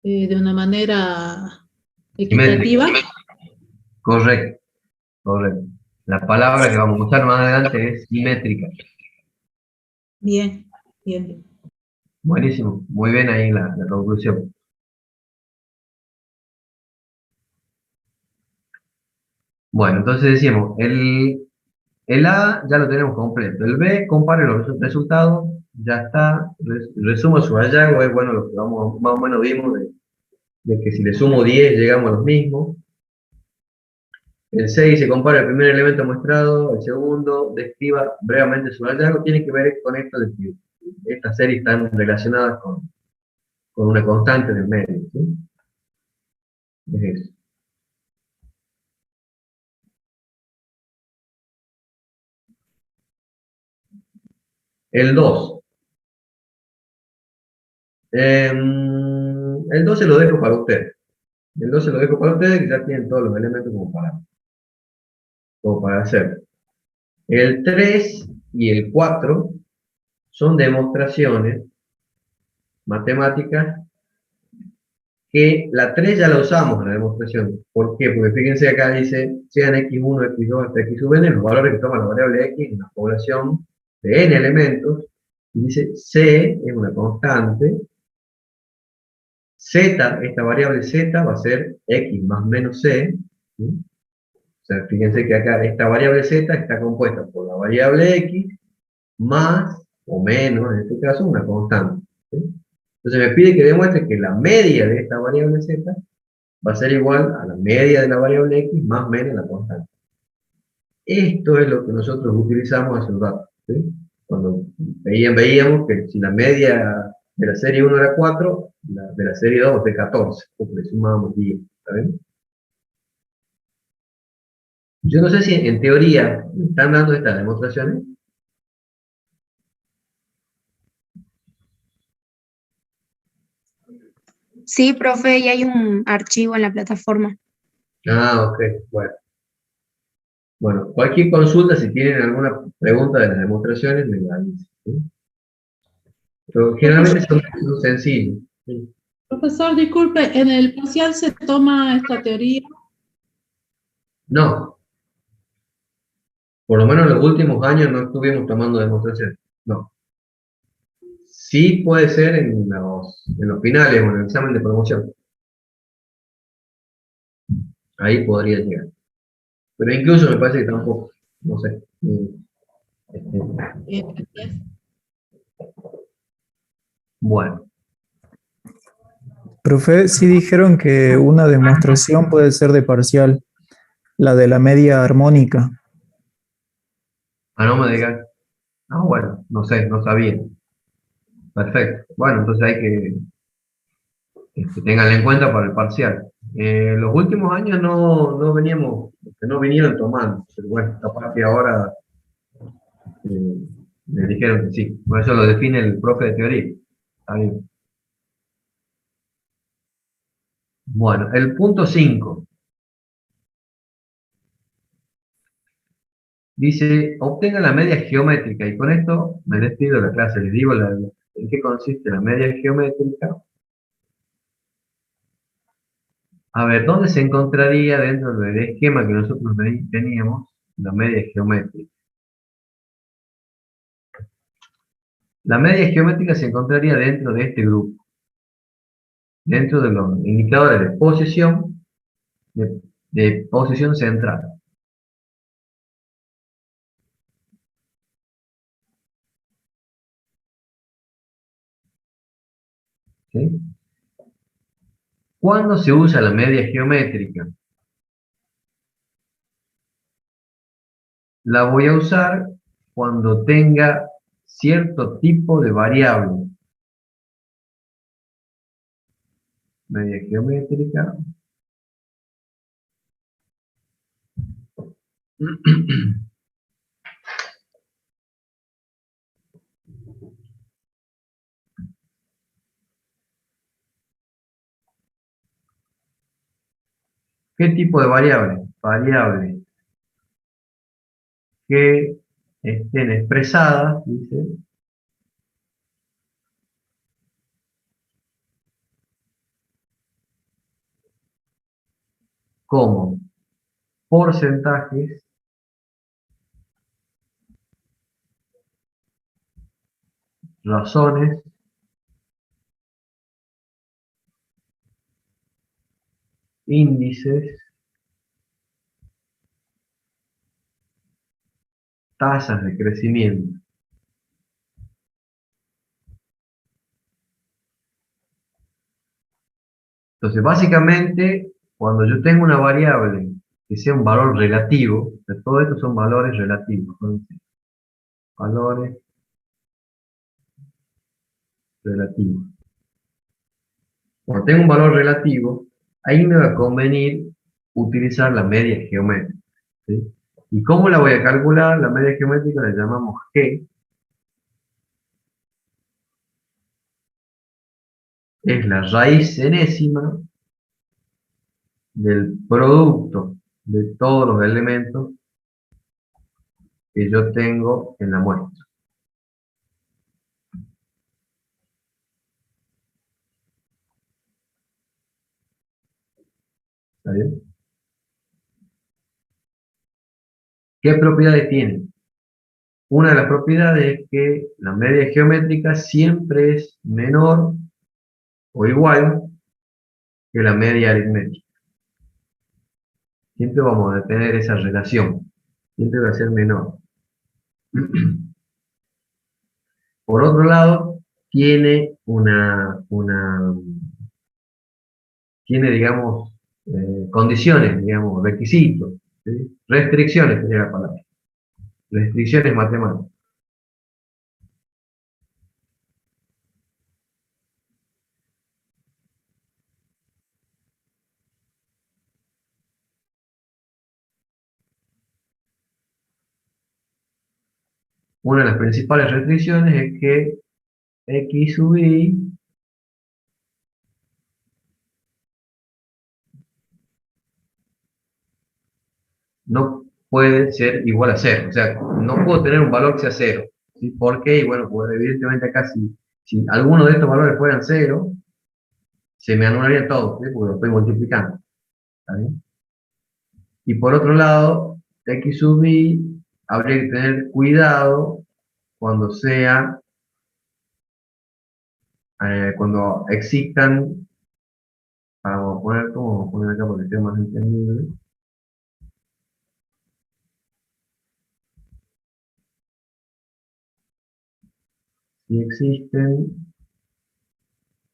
S7: de una manera equitativa.
S1: Correcto, correcto. La palabra que vamos a usar más adelante es simétrica.
S7: Bien, bien.
S1: Buenísimo, muy bien ahí la conclusión. Bueno, entonces decíamos, el A ya lo tenemos completo. El B, compare los resultados, ya está. Resumo su hallazgo, es bueno lo que vamos, más o menos vimos de que si le sumo 10 llegamos a los mismos. El 6 se compara el primer elemento muestrado, el segundo, describa brevemente su hallazgo, tiene que ver con esto de que estas series están relacionadas con una constante del medio, ¿sí? Es eso. El 2. El 2 se lo dejo para ustedes. El 2 se lo dejo para ustedes, que ya tienen todos los elementos como para hacer. El 3 y el 4 son demostraciones matemáticas que la 3 ya la usamos en la demostración. ¿Por qué? Porque fíjense acá dice, sean x1, x2 hasta x sub n, los valores que toma la variable x en una población de n elementos, y dice c es una constante, z, esta variable z va a ser x más menos c, ¿sí? O sea, fíjense que acá esta variable z está compuesta por la variable x más o menos, en este caso, una constante, ¿sí? Entonces me pide que demuestre que la media de esta variable z va a ser igual a la media de la variable x más o menos la constante. Esto es lo que nosotros utilizamos hace un rato, ¿sí? Cuando veíamos que si la media de la serie 1 era 4, de la serie 2 es 14, porque le sumábamos 10, ¿está bien? Yo no sé si en teoría me están dando estas demostraciones.
S9: Sí, profe, y hay un archivo en la plataforma.
S1: Ah, ok, bueno. Bueno, cualquier consulta, si tienen alguna pregunta de las demostraciones, me la dicen, ¿sí? Pero generalmente son sencillos, ¿sí?
S7: Profesor, disculpe, ¿en el parcial se toma esta teoría?
S1: No. Por lo menos en los últimos años no estuvimos tomando demostraciones. No. Sí puede ser en los finales o en el examen de promoción. Ahí podría llegar. Pero incluso me parece que tampoco. No sé. Bueno.
S10: Profe, sí dijeron que una demostración puede ser de parcial, la de la media armónica.
S1: Ah, no me digan. Ah, bueno, no sé, no sabía. Perfecto. Bueno, entonces hay que tenganla en cuenta para el parcial. Los últimos años no veníamos, no vinieron tomando, pero bueno, capaz que ahora me dijeron que sí. Por eso lo define el profe de teoría. Está bien. Bueno, el punto 5. Dice, obtenga la media geométrica, y con esto me despido de la clase. Les digo en qué consiste la media geométrica. A ver, ¿dónde se encontraría dentro del esquema que nosotros teníamos la media geométrica? La media geométrica se encontraría dentro de este grupo, dentro de los indicadores de posición de posición central. ¿Sí? ¿Cuándo se usa la media geométrica? La voy a usar cuando tenga cierto tipo de variable. Media geométrica. ¿Qué tipo de variable? Variables que estén expresadas, dice, como porcentajes razones, índices, tasas de crecimiento. Entonces, básicamente, cuando yo tengo una variable que sea un valor relativo, o sea, todo esto son valores relativos, ¿no? Valores relativos. Cuando tengo un valor relativo, ahí me va a convenir utilizar la media geométrica, ¿sí? ¿Y cómo la voy a calcular? La media geométrica la llamamos G, es la raíz enésima del producto de todos los elementos que yo tengo en la muestra. ¿Está bien? ¿Qué propiedades tiene? Una de las propiedades es que la media geométrica siempre es menor o igual que la media aritmética. Siempre vamos a tener esa relación. Siempre va a ser menor. Por otro lado, tiene tiene, digamos, condiciones, digamos, requisitos, ¿sí? Restricciones sería la palabra. Restricciones matemáticas. Una de las principales restricciones es que x sub i no puede ser igual a cero. O sea, no puedo tener un valor que sea cero. ¿Sí? ¿Por qué? Y bueno, pues evidentemente acá si alguno de estos valores fueran cero, se me anularía todo, ¿sí? Porque lo estoy multiplicando. ¿Está bien? Y por otro lado, x sub i habría que tener cuidado cuando cuando existan, vamos a poner como, vamos a poner acá porque sea más entendible. Si existen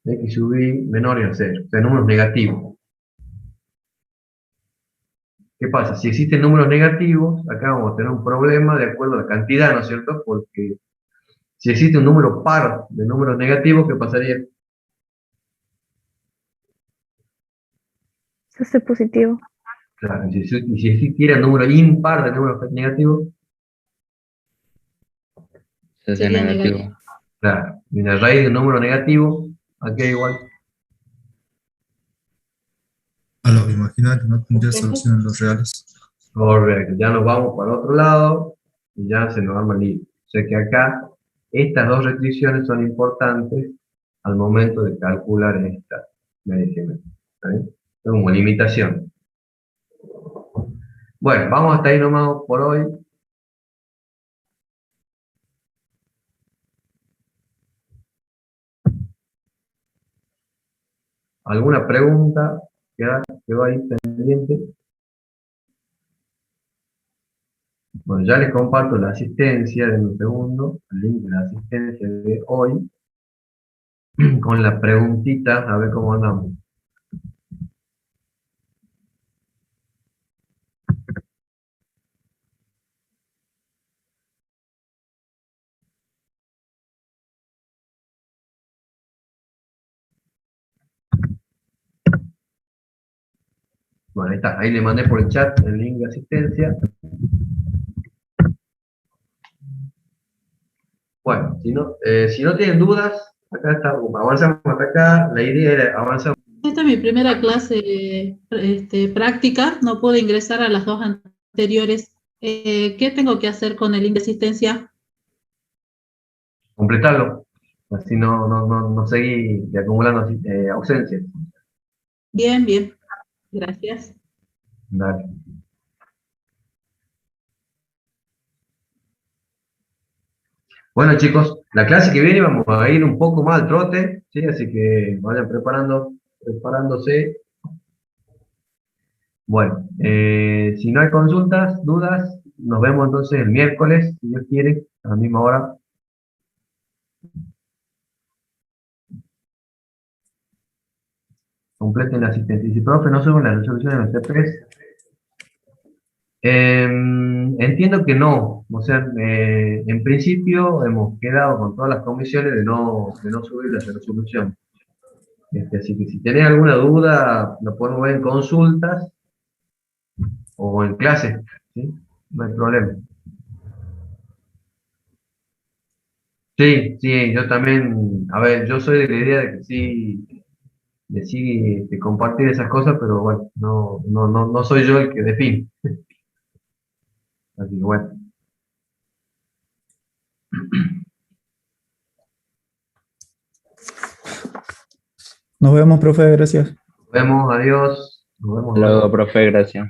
S1: x sub i menores a cero, o sea, números negativos. ¿Qué pasa? Si existen números negativos, acá vamos a tener un problema de acuerdo a la cantidad, ¿no es cierto? Porque si existe un número par de números negativos, ¿qué pasaría?
S5: Se hace positivo.
S1: Claro, y si existiera un número impar de números negativos,
S2: Se hace
S7: Sería
S2: negativo.
S7: negativo.
S1: claro, y la raíz de un número negativo, aquí es igual.
S4: A lo que imagina que no tendría
S7: Complejo.
S4: solución en los reales.
S1: Correcto, ya nos vamos para otro lado y ya se nos arma el lío. O sea que acá estas dos restricciones son importantes al momento de calcular esta media geométrica. ¿Está bien? Como limitación. Bueno, vamos hasta ahí nomás por hoy. ¿Alguna pregunta? quedó ahí pendiente. Bueno, ya les comparto la asistencia de un segundo, el link de la asistencia de hoy, con la preguntita, a ver cómo andamos. Bueno, ahí está, ahí le mandé por el chat el link de asistencia. Bueno, si no tienen dudas, acá está, avanzamos hasta acá, la idea era avanzar.
S7: Esta es mi primera clase práctica, no puedo ingresar a las dos anteriores. ¿Qué tengo que hacer con el link de asistencia?
S1: Completarlo, así no seguí acumulando ausencias.
S7: Bien, bien, gracias.
S1: Dale. Bueno chicos, la clase que viene vamos a ir un poco más al trote, ¿sí? Así que vayan preparándose. Bueno, si no hay consultas, dudas, nos vemos entonces el miércoles, si Dios quiere, a la misma hora. Completen la asistencia. Y si profe no suben las resoluciones de los TPs, entiendo que no. O sea, en principio hemos quedado con todas las comisiones de no subir la resolución. Así que si tenés alguna duda, lo podemos ver en consultas o en clase, ¿sí? No hay problema. Sí, sí, yo también, a ver, yo soy de la idea de que sí, de compartir esas cosas, pero bueno, no soy yo el que define. Así que bueno.
S10: Nos vemos, profe, gracias.
S1: Nos vemos, adiós. Nos vemos.
S2: Luego, profe, gracias.